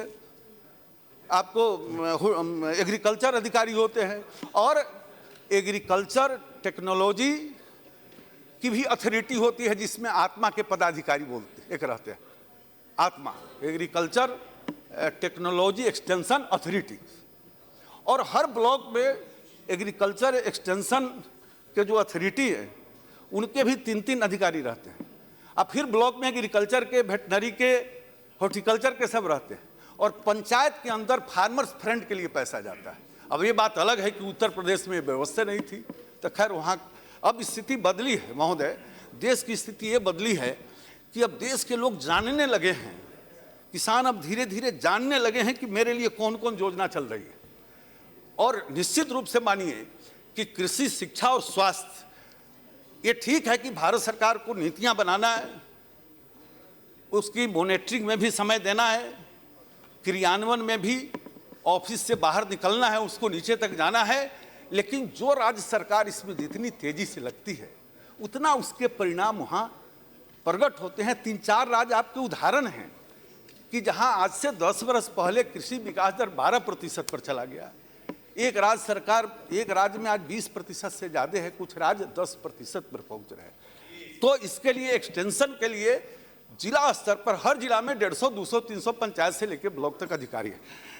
आपको एग्रीकल्चर अधिकारी होते हैं, और एग्रीकल्चर टेक्नोलॉजी की भी अथॉरिटी होती है जिसमें आत्मा के पदाधिकारी बोलते एक रहते हैं, आत्मा, एग्रीकल्चर टेक्नोलॉजी एक्सटेंशन अथॉरिटी। और हर ब्लॉक में एग्रीकल्चर एक्सटेंशन के जो अथॉरिटी है उनके भी 3-3 अधिकारी रहते हैं। अब फिर ब्लॉक में एग्रीकल्चर के, वेटनरी के, हॉर्टिकल्चर के सब रहते हैं, और पंचायत के अंदर फार्मर्स फ्रंट के लिए पैसा जाता है। अब ये बात अलग है कि उत्तर प्रदेश में व्यवस्था नहीं थी, तो खैर वहाँ अब स्थिति बदली है महोदय। देश की स्थिति ये बदली है कि अब देश के लोग जानने लगे हैं, किसान अब धीरे धीरे जानने लगे हैं कि मेरे लिए कौन कौन योजना चल रही है। और निश्चित रूप से मानिए कि कृषि, शिक्षा और स्वास्थ्य, ये ठीक है कि भारत सरकार को नीतियां बनाना है, उसकी मॉनिटरिंग में भी समय देना है, क्रियान्वयन में भी ऑफिस से बाहर निकलना है, उसको नीचे तक जाना है, लेकिन जो राज्य सरकार इसमें जितनी तेजी से लगती है उतना उसके परिणाम वहाँ प्रकट होते हैं। 3-4 राज्य आपके उदाहरण हैं कि जहाँ आज से 10 वर्ष पहले कृषि विकास दर 12% पर चला गया। एक राज्य में आज 20% से ज़्यादा है, कुछ राज्य 10% पर पहुँच रहे हैं। तो इसके लिए, एक्सटेंशन के लिए जिला स्तर पर हर जिला में 150, 200, 300 पंचायत से लेकर ब्लॉक तक अधिकारी है।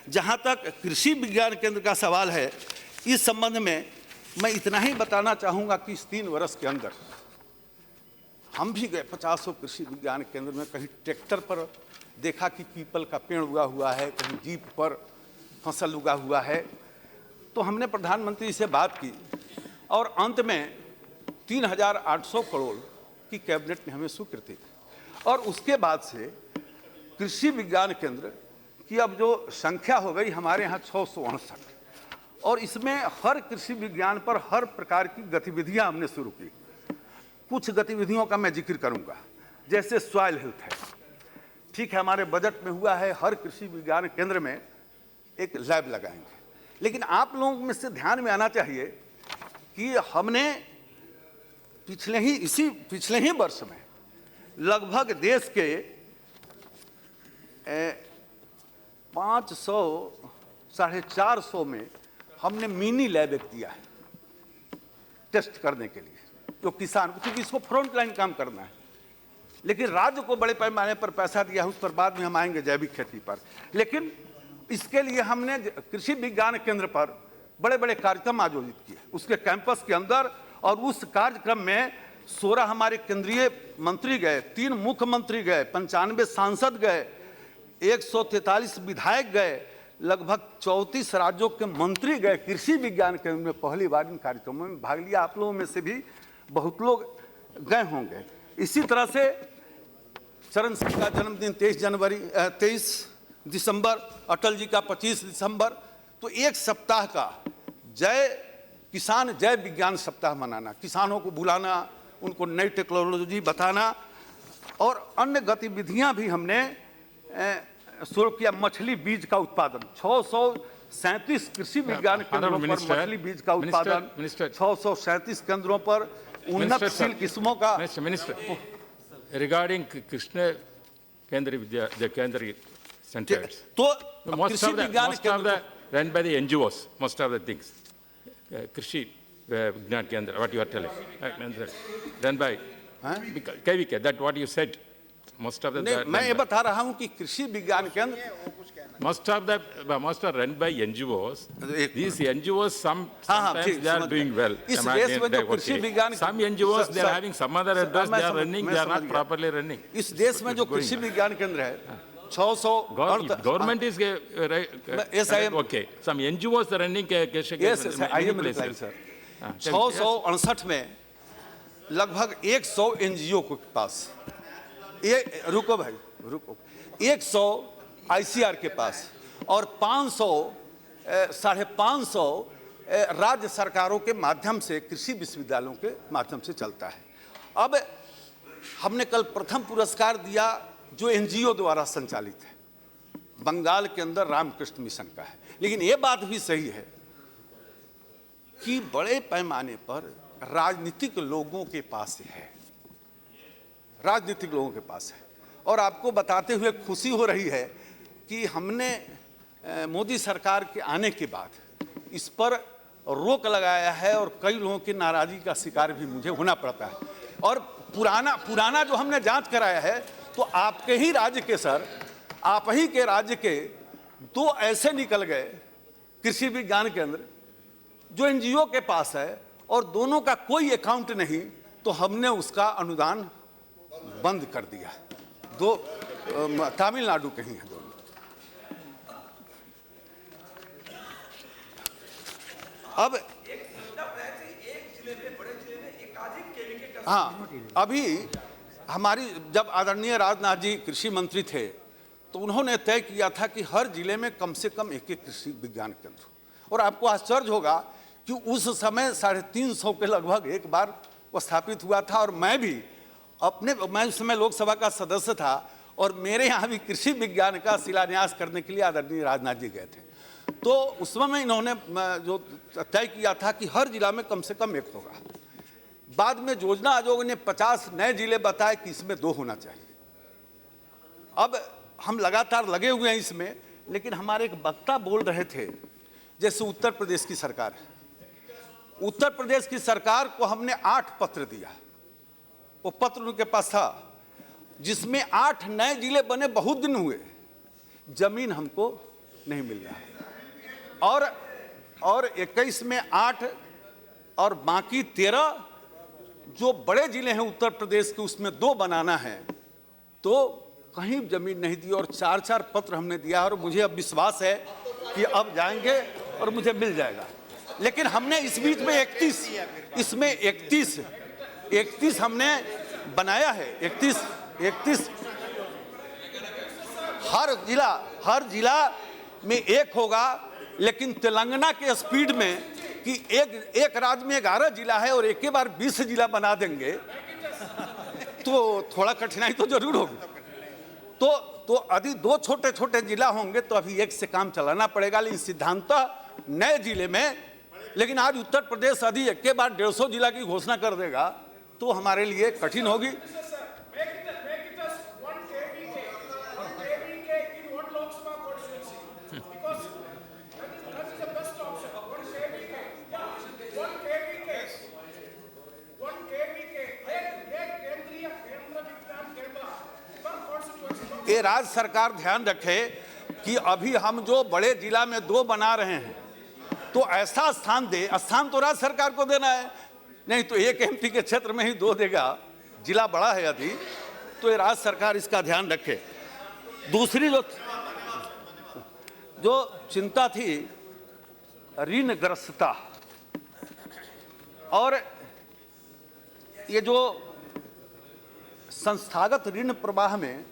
जहाँ तक कृषि विज्ञान केंद्र का सवाल है, इस संबंध में मैं इतना ही बताना चाहूँगा कि इस 3 वर्ष के अंदर हम भी गए 50 कृषि विज्ञान केंद्र में। कहीं ट्रैक्टर पर देखा कि पीपल का पेड़ उगा हुआ है, कहीं जीप पर फसल उगा हुआ है। तो हमने प्रधानमंत्री से बात की और अंत में 3,800 करोड़ की कैबिनेट ने हमें स्वीकृति दी। और उसके बाद से कृषि विज्ञान केंद्र की अब जो संख्या हो गई हमारे यहाँ 669, और इसमें हर कृषि विज्ञान पर हर प्रकार की गतिविधियां हमने शुरू की। कुछ गतिविधियों का मैं जिक्र करूंगा, जैसे सॉइल हेल्थ है, ठीक है, हमारे बजट में हुआ है, हर कृषि विज्ञान केंद्र में एक लैब लगाएंगे। लेकिन आप लोगों में से ध्यान में आना चाहिए कि हमने पिछले ही वर्ष में लगभग देश के 500, 450 में हमने मिनी लैब एक दिया है टेस्ट करने के लिए, जो किसान, क्योंकि इसको फ्रंट लाइन काम करना है। लेकिन राज्य को बड़े पैमाने पर पैसा दिया है, उस पर बाद में हम आएंगे जैविक खेती पर। लेकिन इसके लिए हमने कृषि विज्ञान केंद्र पर बड़े बड़े कार्यक्रम आयोजित किए उसके कैंपस के अंदर, और उस कार्यक्रम में 16 हमारे केंद्रीय मंत्री गए, 3 मुख्यमंत्री गए, 95 सांसद गए, 143 विधायक गए, लगभग 34 राज्यों के मंत्री गए कृषि विज्ञान केंद्र में। पहली बार इन कार्यक्रमों में भाग लिया। आप लोगों में से भी बहुत लोग गए होंगे। इसी तरह से चरण सिंह का जन्मदिन 23 दिसंबर, अटल जी का 25 दिसंबर, तो एक सप्ताह का जय किसान, जय विज्ञान सप्ताह मनाना, किसानों को बुलाना, उनको नई टेक्नोलॉजी बताना, और अन्य गतिविधियां भी हमने शुरू किया। मछली बीज का उत्पादन, 637 कृषि विज्ञान केंद्रों पर मछली बीज का उत्पादन, 637 केंद्रों पर उन्नतशील किस्मों का। मिनिस्टर, रिगार्डिंग कृष्ण केंद्रीय विद्या केंद्रीय centers. तो most of the run by the NGOs, most of the things. Krishi Vignan Kendra, what you are telling, run by KVK, that what you said. most of the नहीं, मैं ये बता रहा हूँ कि कृषि विज्ञान केंद्र most are run by NGOs. एक- These NGOs हाँ, sometimes ठीक, they are समझ doing गया। well. इस Am I देश getting में जो that? कृषि Okay. विज्ञान Some NGOs they are having some other address, मैं they are समझ- running, मैं they are समझ not गया। properly running. इस देश में जो कृषि विज्ञान केंद्र है 600 Government is Yes, I am- okay. Some NGOs are running Yes, I am replying, sir. 668 में लगभग 100 एनजीओ के पास, ये रुको भाई रुको, 100 आईसीआर के पास और 500 राज्य सरकारों के माध्यम से कृषि विश्वविद्यालयों के माध्यम से चलता है। अब हमने कल प्रथम पुरस्कार दिया जो एनजीओ द्वारा संचालित है, बंगाल के अंदर रामकृष्ण मिशन का है। लेकिन ये बात भी सही है कि बड़े पैमाने पर राजनीतिक लोगों के पास है, राजनीतिक लोगों के पास है। और आपको बताते हुए खुशी हो रही है कि हमने मोदी सरकार के आने के बाद इस पर रोक लगाया है और कई लोगों की नाराजगी का शिकार भी मुझे होना पड़ता है। और पुराना जो हमने जांच कराया है तो आपके ही राज्य के सर, आप ही के राज्य के 2 ऐसे निकल गए कृषि विज्ञान केंद्र जो एनजीओ के पास है और दोनों का कोई अकाउंट नहीं, तो हमने उसका अनुदान बंद कर दिया। 2 तमिलनाडु के ही हैं दोनों। अब हाँ, अभी हमारी जब आदरणीय राजनाथ जी कृषि मंत्री थे तो उन्होंने तय किया था कि हर जिले में कम से कम एक कृषि विज्ञान केंद्र हो। और आपको आश्चर्य होगा कि उस समय 350 के लगभग एक बार वो स्थापित हुआ था। और मैं उस समय लोकसभा का सदस्य था और मेरे यहाँ भी कृषि विज्ञान का शिलान्यास करने के लिए आदरणीय राजनाथ जी गए थे। तो उस समय इन्होंने जो तय किया था कि हर जिला में कम से कम एक होगा। बाद में योजना आयोग ने 50 नए जिले बताए कि इसमें 2 होना चाहिए। अब हम लगातार लगे हुए हैं इसमें, लेकिन हमारे एक वक्ता बोल रहे थे जैसे उत्तर प्रदेश की सरकार है, उत्तर प्रदेश की सरकार को हमने 8 पत्र दिया, वो पत्र उनके पास था जिसमें 8 नए जिले बने, बहुत दिन हुए, जमीन हमको नहीं मिल रहा है। और 21 में 8 और बाकी 13 जो बड़े जिले हैं उत्तर प्रदेश के उसमें 2 बनाना है, तो कहीं जमीन नहीं दी। और 4 पत्र हमने दिया और मुझे अब विश्वास है कि अब जाएंगे और मुझे मिल जाएगा। लेकिन हमने इस बीच में 31 हमने बनाया है। 31 हर जिला में 1 होगा। लेकिन तेलंगाना के स्पीड में कि एक राज्य में 11 जिला है और एक ही बार 20 जिला बना देंगे तो थोड़ा कठिनाई तो जरूर होगी। तो यदि 2 छोटे जिला होंगे तो अभी 1 से काम चलाना पड़ेगा। लेकिन सिद्धांतः नए जिले में, लेकिन आज उत्तर प्रदेश यदि एक के बाद 150 जिला की घोषणा कर देगा तो हमारे लिए कठिन होगी। ये राज्य सरकार ध्यान रखे कि अभी हम जो बड़े जिला में 2 बना रहे हैं तो ऐसा स्थान तो राज्य सरकार को देना है, नहीं तो 1 एमपी के क्षेत्र में ही 2 देगा। जिला बड़ा है यदि तो ये राज्य सरकार इसका ध्यान रखे। दूसरी जो चिंता थी ऋणग्रस्तता, और ये जो संस्थागत ऋण प्रवाह में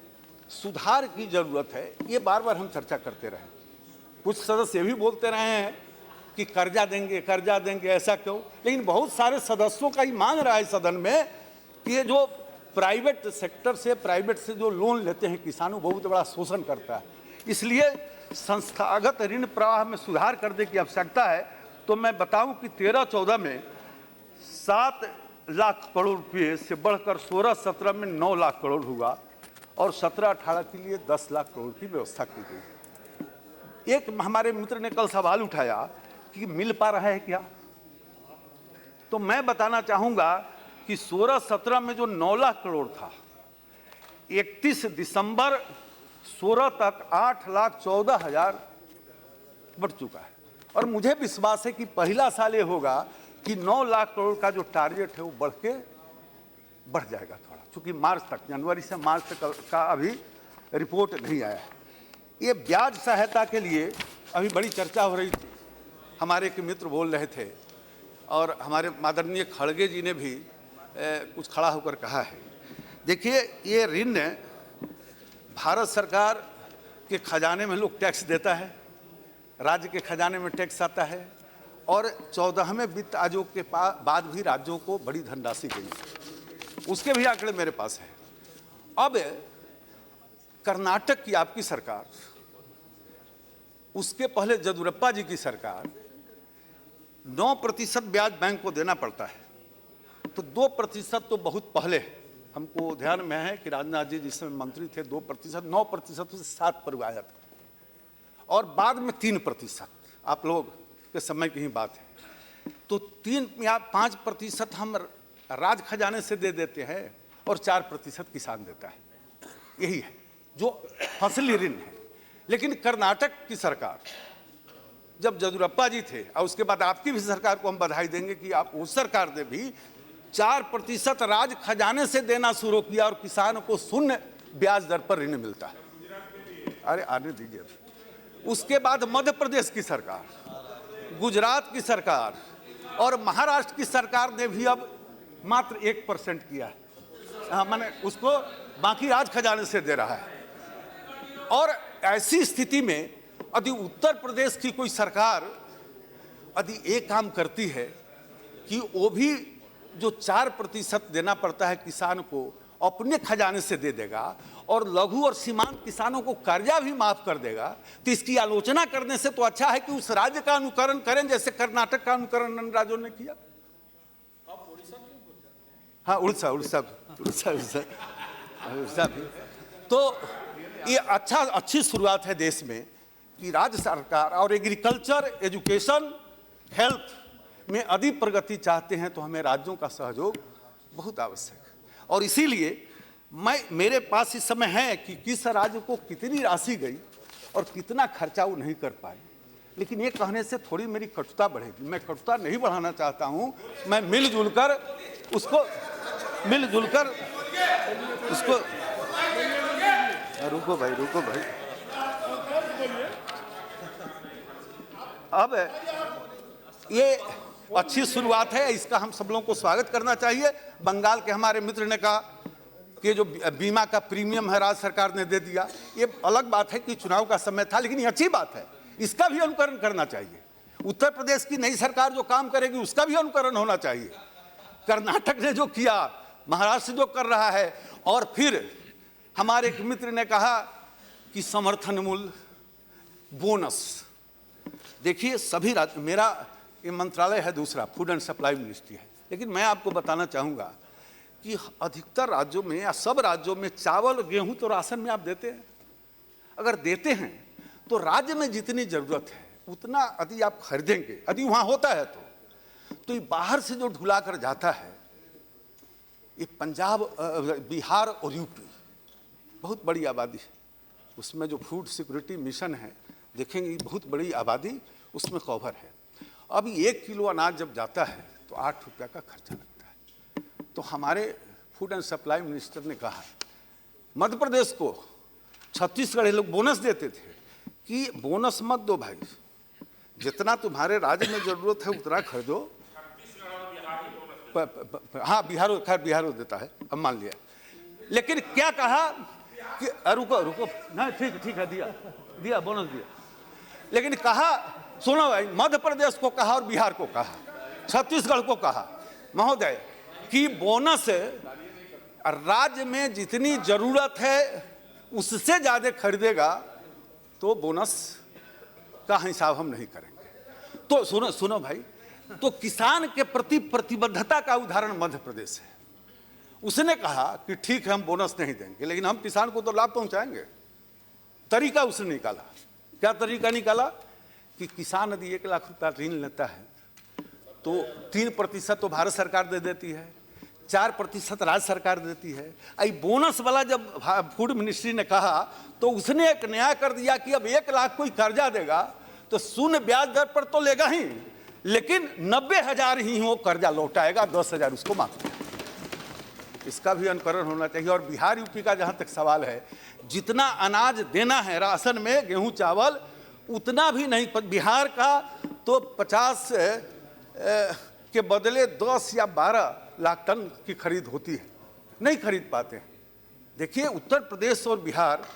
सुधार की जरूरत है, ये बार बार हम चर्चा करते रहे। कुछ सदस्य भी बोलते रहे हैं कि कर्जा देंगे ऐसा क्यों, लेकिन बहुत सारे सदस्यों का ही मांग रहा है सदन में कि ये जो प्राइवेट से जो लोन लेते हैं किसानों, बहुत बड़ा शोषण करता है। इसलिए संस्थागत ऋण प्रवाह में सुधार करने की आवश्यकता है। तो मैं बताऊं कि 13-14 में 7 लाख करोड़ रुपये से बढ़कर 16-17 में 9 लाख करोड़ हुआ और 17-18 के लिए 10 लाख करोड़ की व्यवस्था की गई। एक हमारे मित्र ने कल सवाल उठाया कि मिल पा रहा है क्या, तो मैं बताना चाहूंगा कि 16-17 में जो 9 लाख करोड़ था, 31 दिसंबर 16 तक 8,14,000 बढ़ चुका है। और मुझे विश्वास है कि पहला साल ये होगा कि 9 लाख करोड़ का जो टारगेट है वो बढ़ जाएगा थोड़ा, क्योंकि मार्च तक, जनवरी से मार्च तक का अभी रिपोर्ट नहीं आया है। ये ब्याज सहायता के लिए अभी बड़ी चर्चा हो रही थी, हमारे एक मित्र बोल रहे थे और हमारे माननीय खड़गे जी ने भी कुछ खड़ा होकर कहा है। देखिए, ये ऋण भारत सरकार के खजाने में लोग टैक्स देता है, राज्य के खजाने में टैक्स आता है, और 14वें वित्त आयोग के बाद भी राज्यों को बड़ी धनराशि गई, उसके भी आंकड़े मेरे पास है। अब कर्नाटक की आपकी सरकार, उसके पहले येदियुरप्पा जी की सरकार 9% ब्याज बैंक को देना पड़ता है, तो 2% तो बहुत पहले हमको ध्यान में है कि राजनाथ जी जिस समय मंत्री थे 2%, 9% से 7 पर आया था, और बाद में 3%, आप लोग के समय की ही बात है। तो 3 या 5% हम राज खजाने से दे देते हैं और 4% किसान देता है, यही है जो फसली ऋण है। लेकिन कर्नाटक की सरकार, जब येदियुरप्पा जी थे, और उसके बाद आपकी भी सरकार को हम बधाई देंगे कि आप उस सरकार ने भी 4% राज खजाने से देना शुरू किया और किसान को शून्य ब्याज दर पर ऋण मिलता है। अरे आने दीजिए। उसके बाद मध्य प्रदेश की सरकार, गुजरात की सरकार और महाराष्ट्र की सरकार ने भी अब मात्र 1% किया है, माने उसको बाकी राज खजाने से दे रहा है। और ऐसी स्थिति में यदि उत्तर प्रदेश की कोई सरकार यदि एक काम करती है कि वो भी जो 4% देना पड़ता है किसान को अपने खजाने से दे देगा और लघु और सीमांत किसानों को कर्जा भी माफ कर देगा, तो इसकी आलोचना करने से तो अच्छा है कि उस राज्य का अनुकरण करें जैसे कर्नाटक का अनुकरण अन्य राज्यों ने किया। हाँ, उड़ीसा भी। तो ये अच्छी शुरुआत है देश में कि राज्य सरकार और एग्रीकल्चर, एजुकेशन, हेल्थ में अधिक प्रगति चाहते हैं, तो हमें राज्यों का सहयोग बहुत आवश्यक है। और इसीलिए मेरे पास इस समय है कि किस राज्य को कितनी राशि गई और कितना खर्चा वो नहीं कर पाए, लेकिन ये कहने से थोड़ी मेरी कटुता बढ़ेगी। मैं कटुता नहीं बढ़ाना चाहता हूँ, मैं मिलजुल कर उसको रुको भाई। अब ये अच्छी शुरुआत है, इसका हम सब लोगों को स्वागत करना चाहिए। बंगाल के हमारे मित्र ने कहा कि जो बीमा का प्रीमियम है राज्य सरकार ने दे दिया, ये अलग बात है कि चुनाव का समय था, लेकिन ये अच्छी बात है, इसका भी अनुकरण करना चाहिए। उत्तर प्रदेश की नई सरकार जो काम करेगी उसका भी अनुकरण होना चाहिए। कर्नाटक ने जो किया, महाराष्ट्र जो कर रहा है, और फिर हमारे एक मित्र ने कहा कि समर्थन मूल्य, बोनस। देखिए, सभी राज्य, मेरा ये मंत्रालय है दूसरा, फूड एंड सप्लाई मिनिस्ट्री है, लेकिन मैं आपको बताना चाहूँगा कि अधिकतर राज्यों में या सब राज्यों में चावल गेहूं तो राशन में आप देते हैं। अगर देते हैं तो राज्य में जितनी ज़रूरत है उतना यदि आप खरीदेंगे, यदि वहाँ होता है तो ये बाहर से जो ढुला कर जाता है, ये पंजाब, बिहार और यूपी, बहुत बड़ी आबादी है उसमें। जो फूड सिक्योरिटी मिशन है, देखेंगे बहुत बड़ी आबादी उसमें कवर है। अब 1 किलो अनाज जब जाता है तो 8 रुपया का खर्चा लगता है। तो हमारे फूड एंड सप्लाई मिनिस्टर ने कहा, मध्य प्रदेश को, छत्तीसगढ़ लोग बोनस देते थे कि बोनस मत दो भाई, जितना तुम्हारे राज्य में जरूरत है उतना खरीदो। हाँ, बिहार देता है, अब मान लिया। लेकिन क्या कहा कि रुको नहीं, ठीक है, दिया बोनस दिया, लेकिन कहा, सुनो भाई, मध्य प्रदेश को कहा और बिहार को कहा, छत्तीसगढ़ को कहा, महोदय कि बोनस राज्य में जितनी जरूरत है उससे ज़्यादा खरीदेगा तो बोनस का हिसाब हम नहीं करेंगे। तो सुनो भाई, तो किसान के प्रति प्रतिबद्धता का उदाहरण मध्य प्रदेश है। उसने कहा कि ठीक है, हम बोनस नहीं देंगे, लेकिन हम किसान को तो लाभ पहुंचाएंगे। तरीका उसने निकाला। क्या तरीका निकाला कि किसान यदि 1 लाख रुपया ऋण लेता है तो 3% तो भारत सरकार दे देती है, 4% राज्य सरकार देती है। आई बोनस वाला जब फूड मिनिस्ट्री ने कहा तो उसने एक न्याय कर दिया कि अब 1 लाख कोई कर्जा देगा तो 0 ब्याज दर पर तो लेगा ही, लेकिन 90,000 ही वो कर्जा लौटाएगा, 10,000 उसको माफ करेगा। इसका भी अनुकरण होना चाहिए। और बिहार यूपी का जहाँ तक सवाल है, जितना अनाज देना है राशन में, गेहूं चावल, उतना भी नहीं। बिहार का तो 50 के बदले 10 या 12 लाख टन की खरीद होती है, नहीं खरीद पाते हैं। देखिए उत्तर प्रदेश और बिहार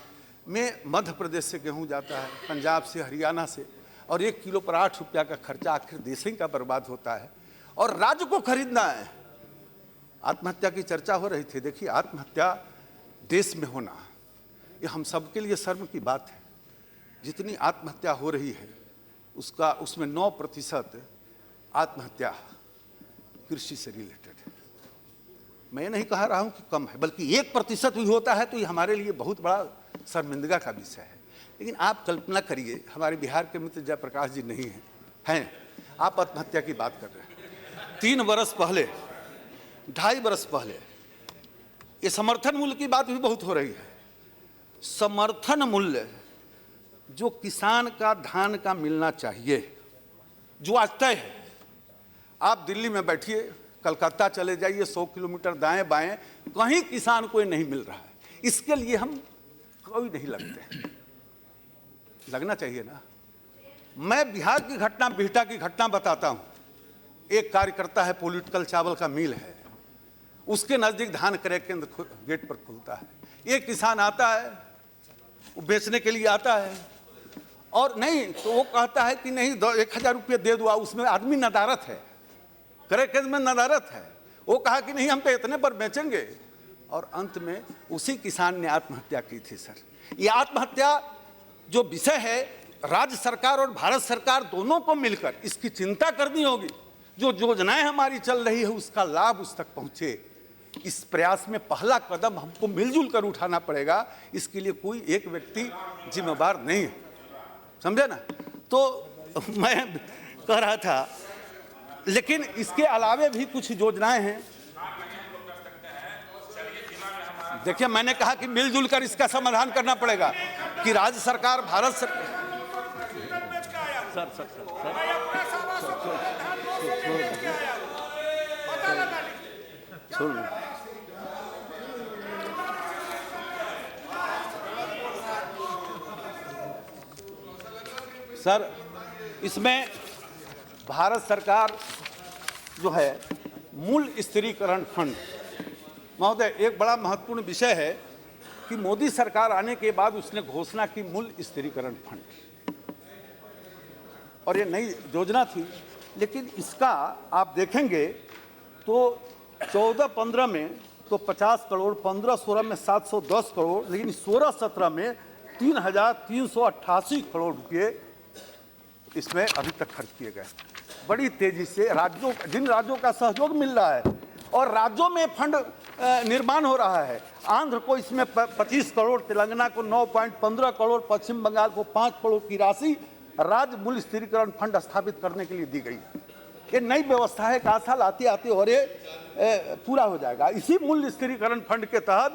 में मध्य प्रदेश से गेहूं जाता है, पंजाब से, हरियाणा से, और 1 किलो पर 8 रुपया का खर्चा आखिर देश ही का बर्बाद होता है, और राज्य को खरीदना है। आत्महत्या की चर्चा हो रही थी। देखिए आत्महत्या देश में होना ये हम सबके लिए शर्म की बात है। जितनी आत्महत्या हो रही है उसमें 9% आत्महत्या कृषि से रिलेटेड है। मैं नहीं कह रहा हूं कि कम है, बल्कि 1% भी होता है तो ये हमारे लिए बहुत बड़ा शर्मिंदगा का विषय है। लेकिन आप कल्पना करिए, हमारे बिहार के मित्र जयप्रकाश जी नहीं हैं, आप आत्महत्या की बात कर रहे हैं। 3 बरस पहले, 2.5 बरस पहले, ये समर्थन मूल्य की बात भी बहुत हो रही है। समर्थन मूल्य जो किसान का धान का मिलना चाहिए, जो आज तय है। आप दिल्ली में बैठिए, कलकत्ता चले जाइए, 100 किलोमीटर दाएं बाएं, कहीं किसान को नहीं मिल रहा है। इसके लिए हम कोई नहीं लगते, लगना चाहिए ना। मैं बिहार की घटना, बिहटा की घटना बताता हूं। एक कार्यकर्ता है, पॉलिटिकल चावल का मिल है, उसके नजदीक धान क्रय केंद्र गेट पर खुलता है। एक किसान आता है, वो बेचने के लिए आता है, और नहीं तो वो कहता है कि नहीं 1,000 रुपये दे दो। उसमें आदमी नदारत है, क्रय केंद्र में नदारत है। वो कहा कि नहीं हम तो इतने पर बेचेंगे, और अंत में उसी किसान ने आत्महत्या की थी। सर, ये आत्महत्या जो विषय है, राज्य सरकार और भारत सरकार दोनों को मिलकर इसकी चिंता करनी होगी। जो योजनाएं हमारी चल रही है उसका लाभ उस तक पहुंचे, इस प्रयास में पहला कदम हमको मिलजुल कर उठाना पड़ेगा। इसके लिए कोई एक व्यक्ति जिम्मेदार नहीं है, समझे ना। तो मैं कह रहा था, लेकिन इसके अलावे भी कुछ योजनाएं हैं। देखिए मैंने कहा कि मिलजुल कर इसका समाधान करना पड़ेगा कि राज्य सरकार, भारत सरकार। सर, इसमें भारत सरकार जो है मूल्य स्थिरीकरण फंड, महोदय एक बड़ा महत्वपूर्ण विषय है कि मोदी सरकार आने के बाद उसने घोषणा की मूल्य स्थिरीकरण फंड, और ये नई योजना थी। लेकिन इसका आप देखेंगे तो 14-15 में तो 50 करोड़, 15-16 में 710 करोड़, लेकिन 16-17 में 3,388 करोड़ रुपये इसमें अभी तक खर्च किए गए। बड़ी तेजी से राज्यों, जिन राज्यों का सहयोग मिल रहा है, और राज्यों में फंड निर्माण हो रहा है। आंध्र को इसमें 25 करोड़, तेलंगाना को 9.15 करोड़, पश्चिम बंगाल को 5 करोड़ की राशि राज्य मूल्य स्थिरीकरण फंड स्थापित करने के लिए दी गई। ये नई व्यवस्था है, 1 साल आते आते और ये पूरा हो जाएगा। इसी मूल्य स्थिरीकरण फंड के तहत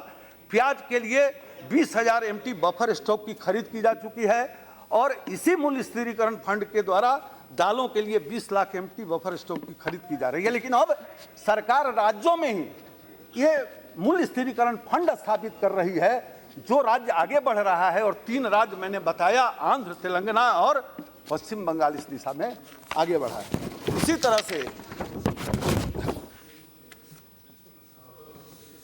प्याज के लिए 20,000 MT बफर स्टॉक की खरीद की जा चुकी है, और इसी मूल्य स्थिरीकरण फंड के द्वारा दालों के लिए 20 लाख MT बफर स्टॉक की खरीद की जा रही है। लेकिन अब सरकार राज्यों में ही ये मूल्य स्थिरीकरण फंड स्थापित कर रही है। जो राज्य आगे बढ़ रहा है, और 3 राज्य मैंने बताया, आंध्र, तेलंगाना और पश्चिम बंगाल, इस दिशा में आगे बढ़ा है। इसी तरह से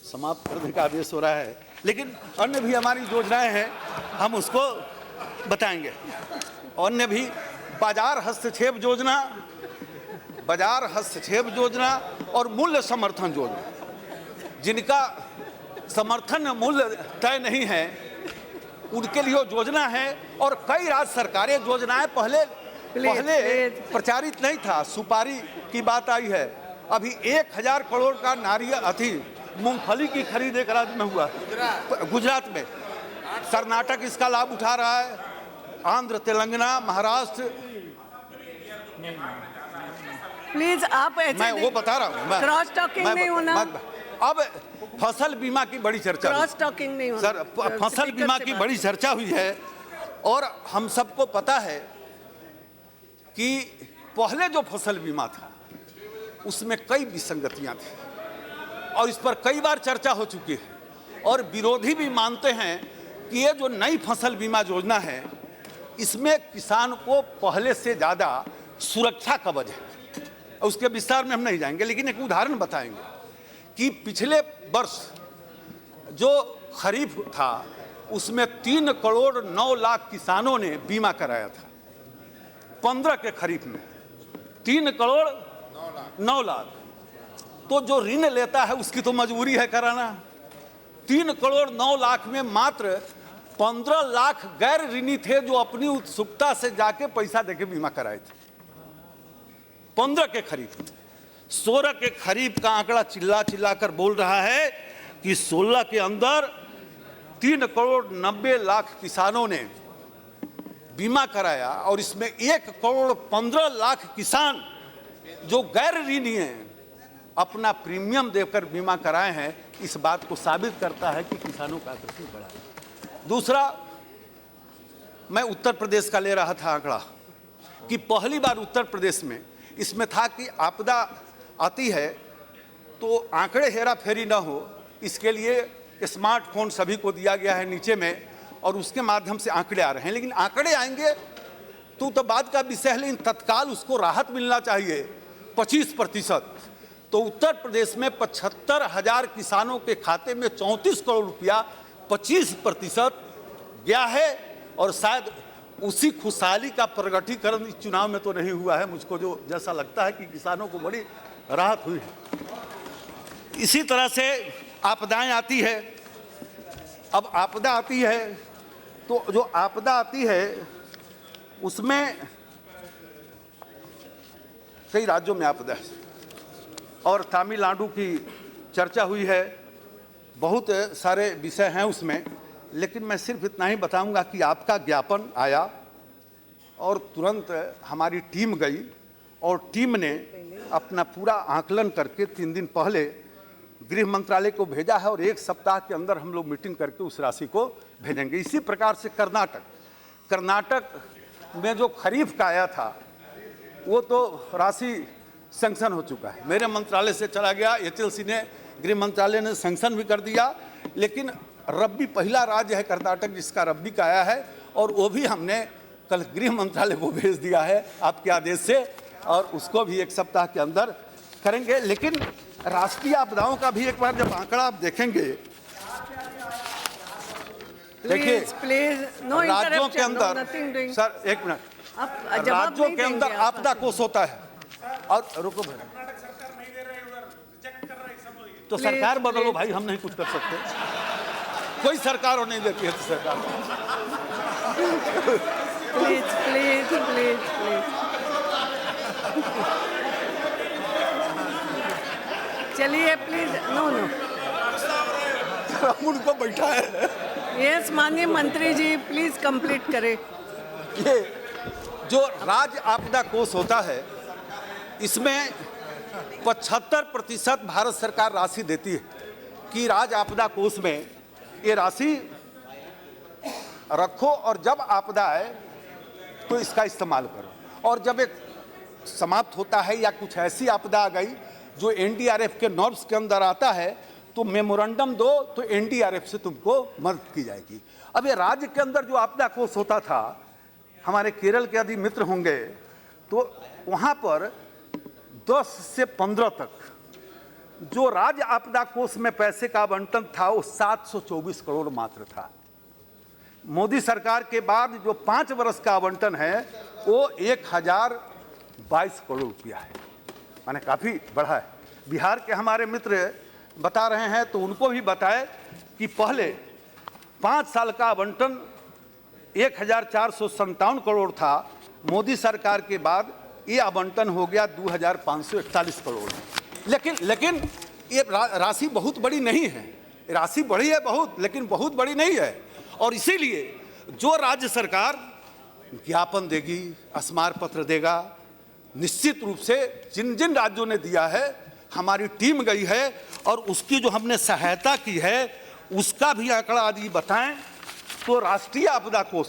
समाप्त करने का आदेश हो रहा है, लेकिन अन्य भी हमारी योजनाएं हैं, हम उसको बताएंगे। अन्य भी बाजार हस्तक्षेप योजना, बाजार हस्तक्षेप योजना और मूल्य समर्थन योजना, जिनका समर्थन मूल्य तय नहीं है उनके लिए योजना है। और कई राज्य सरकारें योजनाएं पहले प्रचारित नहीं था। सुपारी की बात आई है, अभी 1,000 करोड़ का नारियल मूंगफली की खरीद एक राज्य में हुआ, गुजरात में। कर्नाटक इसका लाभ उठा रहा है, आंध्र, तेलंगाना, महाराष्ट्र। प्लीज आप ऐसे मैं वो बता रहा हूँ, क्रॉस टॉकिंग नहीं होना। अब फसल बीमा की बड़ी चर्चा हुई। क्रॉस टॉकिंग नहीं होना। सर, फसल स्पीकर बीमा से की बात। बड़ी चर्चा हुई है और हम सबको पता है कि पहले जो फसल बीमा था उसमें कई विसंगतियां थी और इस पर कई बार चर्चा हो चुकी है और विरोधी भी मानते हैं कि ये जो नई फसल बीमा योजना है इसमें किसान को पहले से ज़्यादा सुरक्षा कवच है। उसके विस्तार में हम नहीं जाएंगे, लेकिन एक उदाहरण बताएंगे कि पिछले वर्ष जो खरीफ था उसमें 3 करोड़ 9 लाख किसानों ने बीमा कराया था। 15 के खरीफ में 3 करोड़ 9 लाख। तो जो ऋण लेता है उसकी तो मजबूरी है कराना। 3 करोड़ 9 लाख में मात्र 15 लाख गैर ऋणी थे जो अपनी उत्सुकता से जाके पैसा देके बीमा कराए थे 15 के खरीफ में। 16 के खरीफ का आंकड़ा चिल्ला चिल्ला कर बोल रहा है कि 16 के अंदर 3 करोड़ 90 लाख किसानों ने बीमा कराया और इसमें 1 करोड़ 15 लाख किसान जो गैर ऋणी हैं अपना प्रीमियम देकर बीमा कराए हैं। इस बात को साबित करता है कि किसानों का आकर्षण बढ़ा है। दूसरा, मैं उत्तर प्रदेश का ले रहा था आंकड़ा कि पहली बार उत्तर प्रदेश में इसमें था कि आपदा आती है तो आंकड़े हेरा फेरी ना हो, इसके लिए स्मार्टफोन सभी को दिया गया है नीचे में और उसके माध्यम से आंकड़े आ रहे हैं। लेकिन आंकड़े आएंगे तो बात का विषय है, लेकिन तत्काल उसको राहत मिलना चाहिए 25%। तो उत्तर प्रदेश में 75,000 किसानों के खाते में 34 करोड़ रुपया 25% गया है और शायद उसी खुशहाली का प्रगटीकरण इस चुनाव में तो नहीं हुआ है। मुझको जो जैसा लगता है कि किसानों को बड़ी राहत हुई है। इसी तरह से आपदाएं आती है। अब आपदा आती है तो जो आपदा आती है उसमें कई राज्यों में आपदा है और तमिलनाडु की चर्चा हुई है। बहुत सारे विषय हैं उसमें, लेकिन मैं सिर्फ इतना ही बताऊंगा कि आपका ज्ञापन आया और तुरंत हमारी टीम गई और टीम ने अपना पूरा आकलन करके 3 दिन पहले गृह मंत्रालय को भेजा है और 1 सप्ताह के अंदर हम लोग मीटिंग करके उस राशि को भेजेंगे। इसी प्रकार से कर्नाटक में जो खरीफ का आया था वो तो राशि सैंक्शन हो चुका है, मेरे मंत्रालय से चला गया, एचएलसी ने गृह मंत्रालय ने सैंक्शन भी कर दिया। लेकिन रब्बी पहला राज्य है कर्नाटक जिसका रब्बी का आया है और वो भी हमने कल गृह मंत्रालय को भेज दिया है आपके आदेश से और उसको भी 1 सप्ताह के अंदर करेंगे। लेकिन राष्ट्रीय आपदाओं का भी एक बार जब आंकड़ा आप देखेंगे, देखिए राज्यों के अंदर, सर 1 मिनट, राज्यों के अंदर आपदा कोष होता है और रुको भाई, तो सरकार बदलो भाई, हम नहीं कुछ कर सकते, कोई सरकार नहीं देती है तो सरकार। प्लीज प्लीज प्लीज प्लीज चलिए प्लीज। नो नो उनको बैठा है। यस माननीय मंत्री जी प्लीज कंप्लीट करें। ये जो राज्य आपदा कोष होता है इसमें 75% भारत सरकार राशि देती है कि राज्य आपदा कोष में ये राशि रखो और जब आपदा आए तो इसका इस्तेमाल करो। और जब एक समाप्त होता है या कुछ ऐसी आपदा आ गई जो एनडीआरएफ के नॉर्म्स के अंदर आता है तो मेमोरेंडम दो तो एनडीआरएफ से तुमको मदद की जाएगी। अब ये राज्य के अंदर जो आपदा कोष होता था, हमारे केरल के यदि मित्र होंगे तो वहाँ पर 10 से 15 तक जो राज्य आपदा कोष में पैसे का आवंटन था वो 724 करोड़ मात्र था। मोदी सरकार के बाद जो 5 वर्ष का आवंटन है वो 1022 करोड़ रुपया है, माने काफ़ी बढ़ा है। बिहार के हमारे मित्र बता रहे हैं तो उनको भी बताए कि पहले 5 साल का आवंटन 1457 करोड़ था, मोदी सरकार के बाद ये आवंटन हो गया 2541 करोड़। लेकिन ये राशि बहुत बड़ी नहीं है, राशि बड़ी है बहुत, लेकिन बहुत बड़ी नहीं है। और इसीलिए जो राज्य सरकार ज्ञापन देगी, स्मार पत्र देगा, निश्चित रूप से जिन जिन राज्यों ने दिया है हमारी टीम गई है और उसकी जो हमने सहायता की है उसका भी आंकड़ा यदि बताएं तो राष्ट्रीय आपदा कोष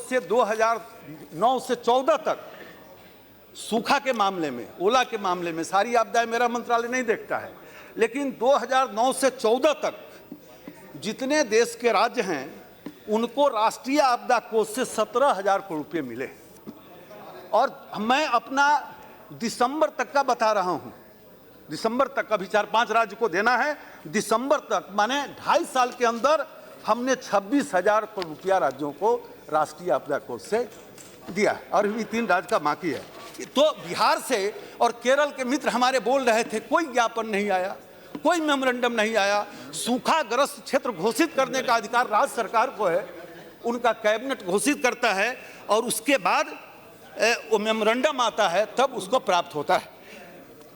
से 2009 से 14 तक सूखा के मामले में, ओला के मामले में, सारी आपदाएं मेरा मंत्रालय नहीं देखता है, लेकिन 2009 से 14 तक जितने देश के राज्य हैं उनको राष्ट्रीय आपदा कोष से 17,000 करोड़ रुपये मिले। और मैं अपना दिसंबर तक का बता रहा हूं, दिसंबर तक, अभी 4-5 राज्य को देना है, दिसंबर तक माने 2.5 साल के अंदर हमने 26,000 करोड़ रुपया राज्यों को राष्ट्रीय आपदा कोष से दिया और अभी 3 राज्य का बाकी है। तो बिहार से और केरल के मित्र हमारे बोल रहे थे कोई ज्ञापन नहीं आया, कोई मेमोरेंडम नहीं आया। सूखाग्रस्त क्षेत्र घोषित करने का अधिकार राज्य सरकार को है, उनका कैबिनेट घोषित करता है और उसके बाद वो मेमोरेंडम आता है, तब उसको प्राप्त होता है।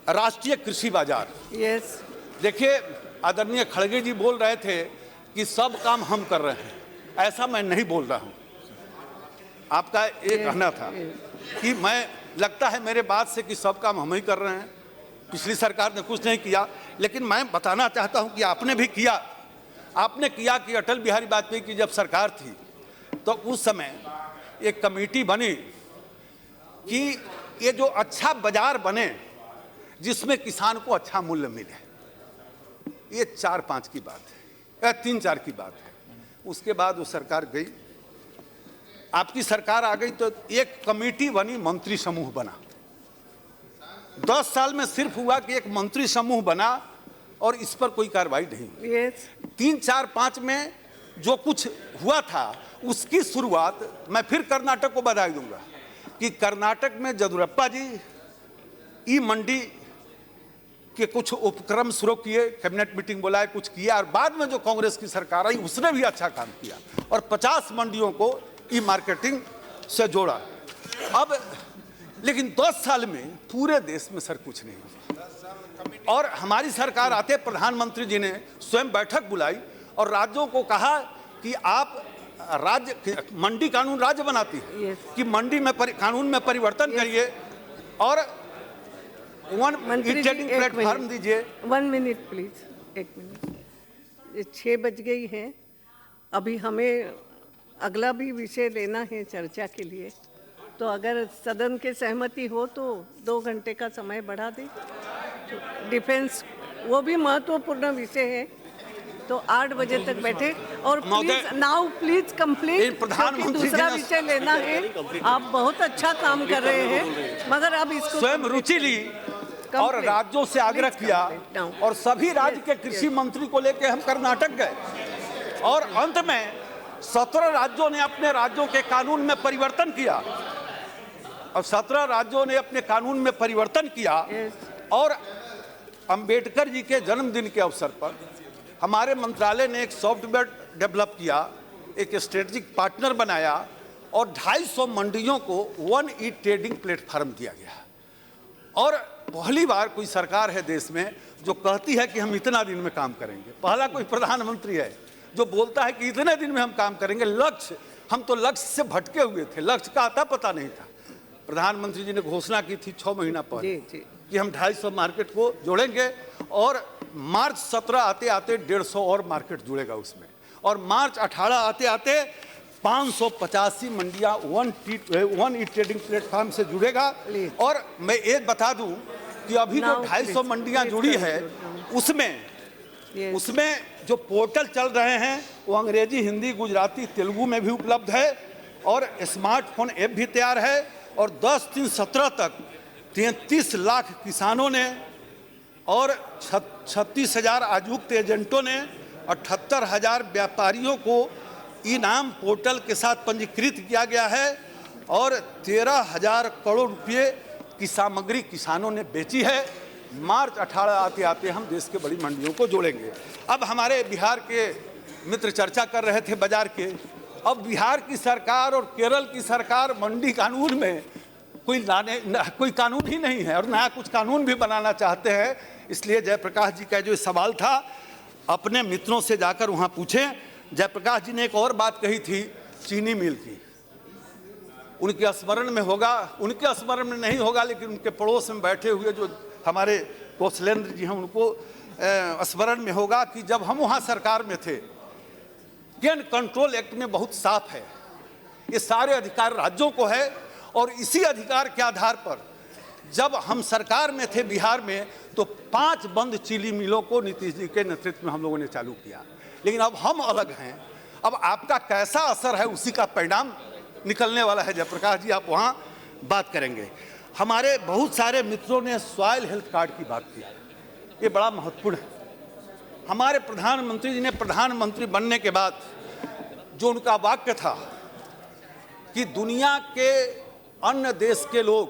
राष्ट्रीय कृषि बाजार, यस, देखिए आदरणीय खड़गे जी बोल रहे थे कि सब काम हम कर रहे हैं, ऐसा मैं नहीं बोल रहा हूं। आपका ये कहना था कि मैं, लगता है मेरे बात से कि सब काम हम ही कर रहे हैं, पिछली सरकार ने कुछ नहीं किया, लेकिन मैं बताना चाहता हूं कि आपने भी किया। आपने किया कि अटल बिहारी वाजपेयी की जब सरकार थी तो उस समय एक कमेटी बनी कि ये जो अच्छा बाजार बने जिसमें किसान को अच्छा मूल्य मिले। ये 4-5 की बात है, 3-4 की बात है। उसके बाद वो सरकार गई, आपकी सरकार आ गई तो एक कमेटी बनी, मंत्री समूह बना। 10 साल में सिर्फ हुआ कि एक मंत्री समूह बना और इस पर कोई कार्रवाई नहीं हुई। यस, 3, 4, 5 में जो कुछ हुआ था उसकी शुरुआत मैं फिर कर्नाटक को बधाई दूंगा कि कर्नाटक में येदियुरप्पा जी ई मंडी के कुछ उपक्रम शुरू किए, कैबिनेट मीटिंग बुलाए, कुछ किया, और बाद में जो कांग्रेस की सरकार आई उसने भी अच्छा काम किया और 50 मंडियों को ई मार्केटिंग से जोड़ा। अब लेकिन 10 साल में पूरे देश में सर कुछ नहीं हुआ। और हमारी सरकार आते प्रधानमंत्री जी ने स्वयं बैठक बुलाई और राज्यों को कहा कि आप राज्य मंडी कानून राज्य बनाती है कि मंडी में कानून में परिवर्तन करिए और ट्रेडिंग प्लेटफॉर्म दीजिए। 1 मिनट प्लीज, 1 मिनट। 6 बज गई है, अभी हमें अगला भी विषय लेना है चर्चा के लिए, तो अगर सदन के सहमति हो तो 2 घंटे का समय बढ़ा दें। तो डिफेंस वो भी महत्वपूर्ण विषय है, तो 8 बजे तक बैठे। और प्लीज नाउ प्लीज कंप्लीट, क्योंकि दूसरा विषय लेना है। आप बहुत अच्छा काम कर रहे हैं, मगर अब इसको स्वयं रुचि ली और राज्यों से आग्रह किया और सभी राज्य के कृषि मंत्री को लेकर हम कर्नाटक गए और अंत में 17 राज्यों ने अपने राज्यों के कानून में परिवर्तन किया और 17 राज्यों ने अपने कानून में परिवर्तन किया। और अंबेडकर जी के जन्मदिन के अवसर पर हमारे मंत्रालय ने एक सॉफ्टवेयर डेवलप किया, एक स्ट्रेटेजिक पार्टनर बनाया और 250 मंडियों को वन ई ट्रेडिंग प्लेटफॉर्म दिया गया। और पहली बार कोई सरकार है देश में जो कहती है कि हम इतना दिन में काम करेंगे। पहला कोई प्रधानमंत्री है जो बोलता है कि इतने दिन में हम काम करेंगे। लक्ष्य, हम तो लक्ष्य से भटके हुए थे, लक्ष्य का आता पता नहीं था। प्रधानमंत्री जी ने घोषणा की थी 6 महीना पहले कि हम 250 मार्केट को जोड़ेंगे और मार्च 17 आते आते 150 और मार्केट जुड़ेगा उसमें, और मार्च 18 आते आते 585 मंडियां वन ई ट्रेडिंग प्लेटफॉर्म से जुड़ेगा। और मैं एक बता दूं कि अभी जो 250 मंडियां जुड़ी है उसमें जो पोर्टल चल रहे हैं वो अंग्रेजी, हिंदी, गुजराती, तेलुगु में भी उपलब्ध है और स्मार्टफोन ऐप भी तैयार है। और 10-3-17 तक 33 लाख किसानों ने और 36,000 आयुक्त एजेंटों ने 78,000 व्यापारियों को इनाम पोर्टल के साथ पंजीकृत किया गया है और 13,000 करोड़ रुपए की सामग्री किसानों ने बेची है। मार्च 18 आते आते हम देश के बड़ी मंडियों को जोड़ेंगे। अब हमारे बिहार के मित्र चर्चा कर रहे थे बाजार के। अब बिहार की सरकार और केरल की सरकार मंडी कानून में कोई कानून ही नहीं है और नया कुछ कानून भी बनाना चाहते हैं। इसलिए जयप्रकाश जी का जो सवाल था अपने मित्रों से जाकर वहाँ पूछें। जयप्रकाश जी ने एक और बात कही थी चीनी मिल की, उनके स्मरण में होगा, उनके स्मरण में नहीं होगा, लेकिन उनके पड़ोस में बैठे हुए जो हमारे कौशलेंद्र जी हैं उनको स्मरण में होगा कि जब हम वहाँ सरकार में थे, गन कंट्रोल एक्ट में बहुत साफ है, ये सारे अधिकार राज्यों को है। और इसी अधिकार के आधार पर जब हम सरकार में थे बिहार में, तो 5 बंद चीनी मिलों को नीतीश जी के नेतृत्व में हम लोगों ने चालू किया। लेकिन अब हम अलग हैं, अब आपका कैसा असर है उसी का परिणाम निकलने वाला है। जयप्रकाश जी, आप वहाँ बात करेंगे। हमारे बहुत सारे मित्रों ने सॉइल हेल्थ कार्ड की बात की, ये बड़ा महत्वपूर्ण है। हमारे प्रधानमंत्री जी ने प्रधानमंत्री बनने के बाद जो उनका वाक्य था कि दुनिया के अन्य देश के लोग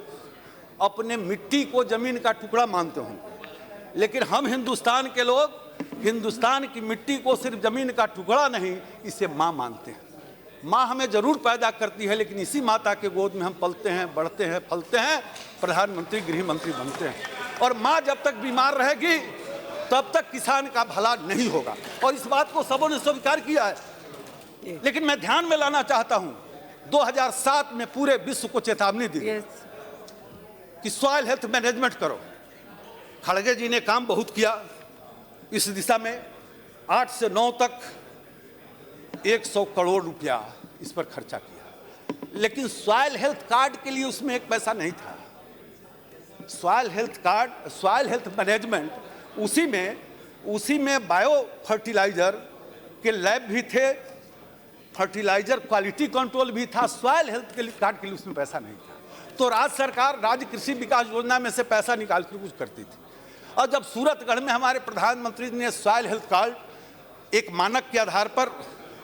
अपने मिट्टी को जमीन का टुकड़ा मानते होंगे, लेकिन हम हिंदुस्तान के लोग हिंदुस्तान की मिट्टी को सिर्फ जमीन का टुकड़ा नहीं, इसे माँ मानते हैं। माँ हमें जरूर पैदा करती है, लेकिन इसी माता के गोद में हम पलते हैं, बढ़ते हैं, फलते हैं, प्रधानमंत्री गृह मंत्री बनते हैं। और माँ जब तक बीमार रहेगी तब तक किसान का भला नहीं होगा, और इस बात को सबों ने स्वीकार किया है। लेकिन मैं ध्यान में लाना चाहता हूं, 2007 में पूरे विश्व को चेतावनी दी कि सॉइल हेल्थ मैनेजमेंट करो। खड़गे जी ने काम बहुत किया इस दिशा में, 8 से 9 तक 100 करोड़ रुपया इस पर खर्चा किया, लेकिन सॉइल हेल्थ कार्ड के लिए उसमें 1 पैसा नहीं था। Soil health card, soil health management, उसी में बायो फर्टिलाइजर के लैब भी थे, फर्टिलाइजर क्वालिटी कंट्रोल भी था। सॉइल हेल्थ के कार्ड के लिए उसमें पैसा नहीं था, तो राज्य सरकार राज्य कृषि विकास योजना में से पैसा निकाल कर कुछ करती थी। और जब सूरतगढ़ में हमारे प्रधानमंत्री ने सॉइल हेल्थ कार्ड एक मानक के आधार पर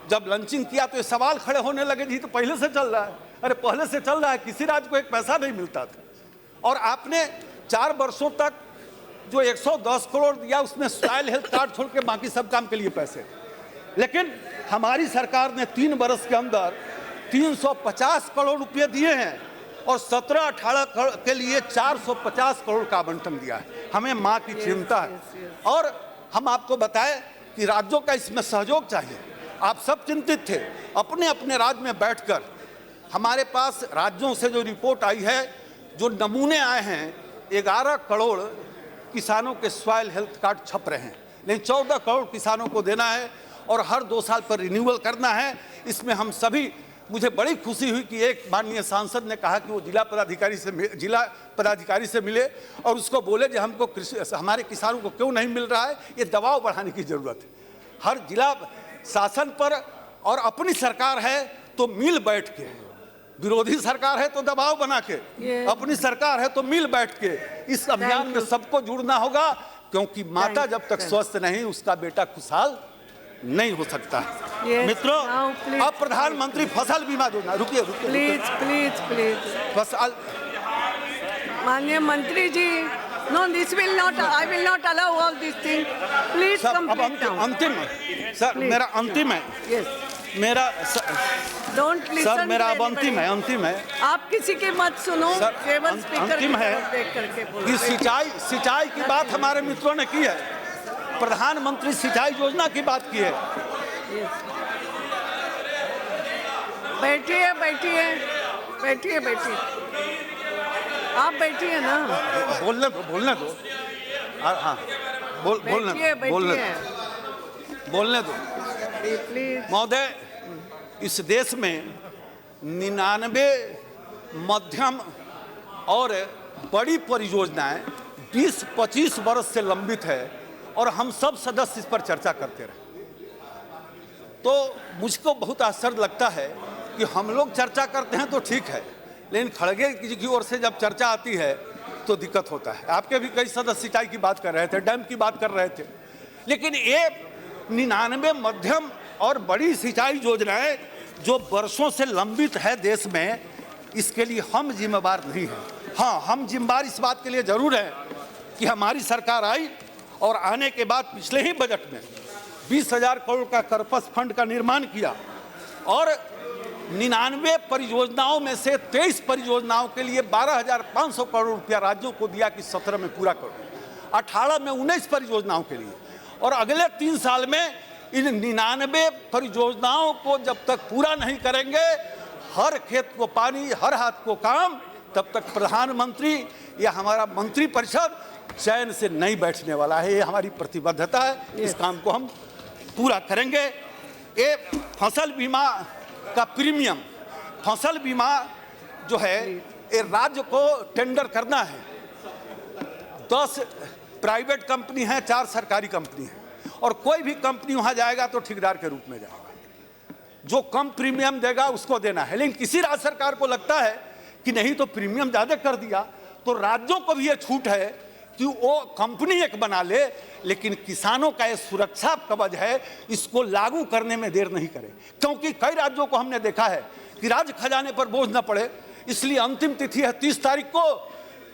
जब लॉन्चिंग किया, तो ये सवाल खड़े होने लगे, जी तो पहले से चल रहा है। अरे पहले से चल रहा है, किसी राज्य को 1 पैसा नहीं मिलता था। और आपने 4 वर्षों तक जो 110 करोड़ दिया, उसमें सॉइल हेल्थ कार्ड छोड़ के बाकी सब काम के लिए पैसे थे। लेकिन हमारी सरकार ने 3 वर्ष के अंदर 350 करोड़ रुपए दिए हैं, और 17-18 के लिए 450 करोड़ का आवंटन दिया है। हमें माँ की चिंता है, और हम आपको बताएं कि राज्यों का इसमें सहयोग चाहिए। आप सब चिंतित थे, अपने अपने राज्य में बैठकर हमारे पास राज्यों से जो रिपोर्ट आई है, जो नमूने आए हैं, 11 करोड़ किसानों के सॉइल हेल्थ कार्ड छप रहे हैं, लेकिन 14 करोड़ किसानों को देना है और हर 2 साल पर रिन्यूअल करना है। इसमें हम सभी, मुझे बड़ी खुशी हुई कि एक माननीय सांसद ने कहा कि वो जिला पदाधिकारी से मिले और उसको बोले कि हमको हमारे किसानों को क्यों नहीं मिल रहा है, ये दबाव बढ़ाने की जरूरत है। हर जिला शासन पर, और अपनी सरकार है तो मिल बैठ के, विरोधी सरकार है तो दबाव बना के, अपनी सरकार है तो मिल बैठ के इस अभियान में सबको जुड़ना होगा, क्योंकि माता जब तक स्वस्थ नहीं, उसका बेटा खुशहाल नहीं हो सकता। मित्रों, अब प्रधानमंत्री फसल बीमा योजना, रुकिए प्लीज फसल, माननीय मंत्री जी, no this will not, I will not allow all this thing, please complete now. अंतिम सर, मेरा अंतिम है, मेरा डोंट लिसन सर, मेरा अब अंतिम है। आप किसी की मत सुनो, केवल स्पीकर अंतिम है देख करके कि सिंचाई की बात हमारे मित्रों ने की है, प्रधानमंत्री सिंचाई योजना की बात की है। बैठिए, आप बैठिए ना, बोलने दो। हाँ, बोलने दो प्लीज। महोदय, इस देश में 99 मध्यम और बड़ी परियोजनाएं 20-25 वर्ष से लंबित है, और हम सब सदस्य इस पर चर्चा करते रहे। तो मुझको बहुत आश्चर्य लगता है कि हम लोग चर्चा करते हैं तो ठीक है, लेकिन खड़गे जी की ओर से जब चर्चा आती है तो दिक्कत होता है। आपके भी कई सदस्य सिंचाई की बात कर रहे थे, डैम की बात कर रहे थे, लेकिन ये 99 मध्यम और बड़ी सिंचाई योजनाएं जो वर्षों से लंबित है देश में, इसके लिए हम जिम्मेवार नहीं हैं। हाँ, हम जिम्मेवार इस बात के लिए जरूर हैं कि हमारी सरकार आई और आने के बाद पिछले ही बजट में 20,000 करोड़ का कर्पस फंड का निर्माण किया, और 99 परियोजनाओं में से 23 परियोजनाओं के लिए 12,500 करोड़ रुपया राज्यों को दिया कि 17 में पूरा करो, 18 में 19 परियोजनाओं के लिए, और अगले 3 साल में इन 99 परियोजनाओं को जब तक पूरा नहीं करेंगे, हर खेत को पानी, हर हाथ को काम, तब तक प्रधानमंत्री या हमारा मंत्रिपरिषद चैन से नहीं बैठने वाला है। ये हमारी प्रतिबद्धता है, इस काम को हम पूरा करेंगे। ये फसल बीमा का प्रीमियम, फसल बीमा जो है ये राज्य को टेंडर करना है। 10 प्राइवेट कंपनी हैं, 4 सरकारी कंपनी हैं, और कोई भी कंपनी वहाँ जाएगा तो ठेकेदार के रूप में जाएगा। जो कम प्रीमियम देगा उसको देना है। लेकिन किसी राज्य सरकार को लगता है कि नहीं तो प्रीमियम ज़्यादा कर दिया, तो राज्यों को भी ये छूट है कि वो कंपनी एक बना ले, लेकिन किसानों का ये सुरक्षा कवच है, इसको लागू करने में देर नहीं करे। क्योंकि कई राज्यों को हमने देखा है कि राज्य खजाने पर बोझ न पड़े, इसलिए अंतिम तिथि है 30 तारीख को,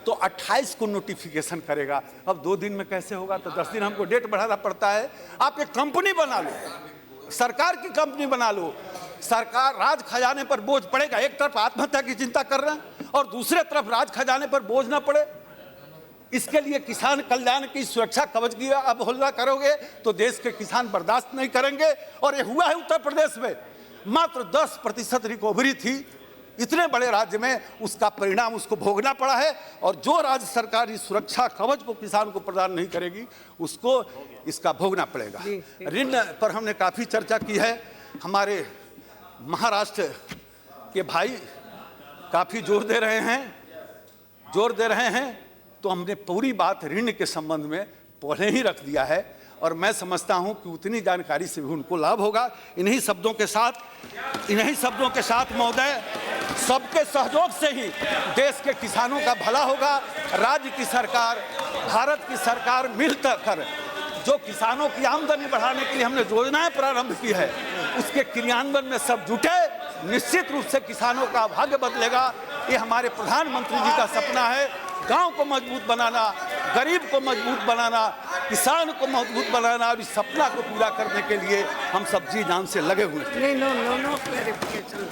तो 28 को नोटिफिकेशन करेगा। अब 2 दिन में कैसे होगा, तो 10 दिन हमको डेट बढ़ाना पड़ता है। आप एक कंपनी बना लो, सरकार की कंपनी बना लो, सरकार राज खजाने पर बोझ पड़ेगा। एक तरफ आत्महत्या की चिंता कर रहे हैं और दूसरे तरफ राज खजाने पर बोझ ना पड़े, इसके लिए किसान कल्याण की सुरक्षा कवच की अवहेलना करोगे तो देश के किसान बर्दाश्त नहीं करेंगे। और ये हुआ है उत्तर प्रदेश में, मात्र 10% रिकवरी थी इतने बड़े राज्य में, उसका परिणाम उसको भोगना पड़ा है। और जो राज्य सरकार इस सुरक्षा कवच को किसान को प्रदान नहीं करेगी उसको इसका भोगना पड़ेगा। ऋण पर हमने काफ़ी चर्चा की है। हमारे महाराष्ट्र के भाई काफ़ी जोर दे रहे हैं, तो हमने पूरी बात ऋण के संबंध में पहले ही रख दिया है और मैं समझता हूं कि उतनी जानकारी से भी उनको लाभ होगा। इन्हीं शब्दों के साथ महोदय, सबके सहयोग से ही देश के किसानों का भला होगा। राज्य की सरकार, भारत की सरकार मिलकर जो किसानों की आमदनी बढ़ाने के लिए हमने योजनाएं प्रारंभ की है, उसके क्रियान्वयन में सब जुटे, निश्चित रूप से किसानों का भाग्य बदलेगा। ये हमारे प्रधानमंत्री जी का सपना है, गांव को मजबूत बनाना, गरीब को मजबूत बनाना, किसान को मजबूत बनाना, और इस सपना को पूरा करने के लिए हम सब जी जान से लगे हुए हैं। नहीं, नो क्लैरिफिकेशन।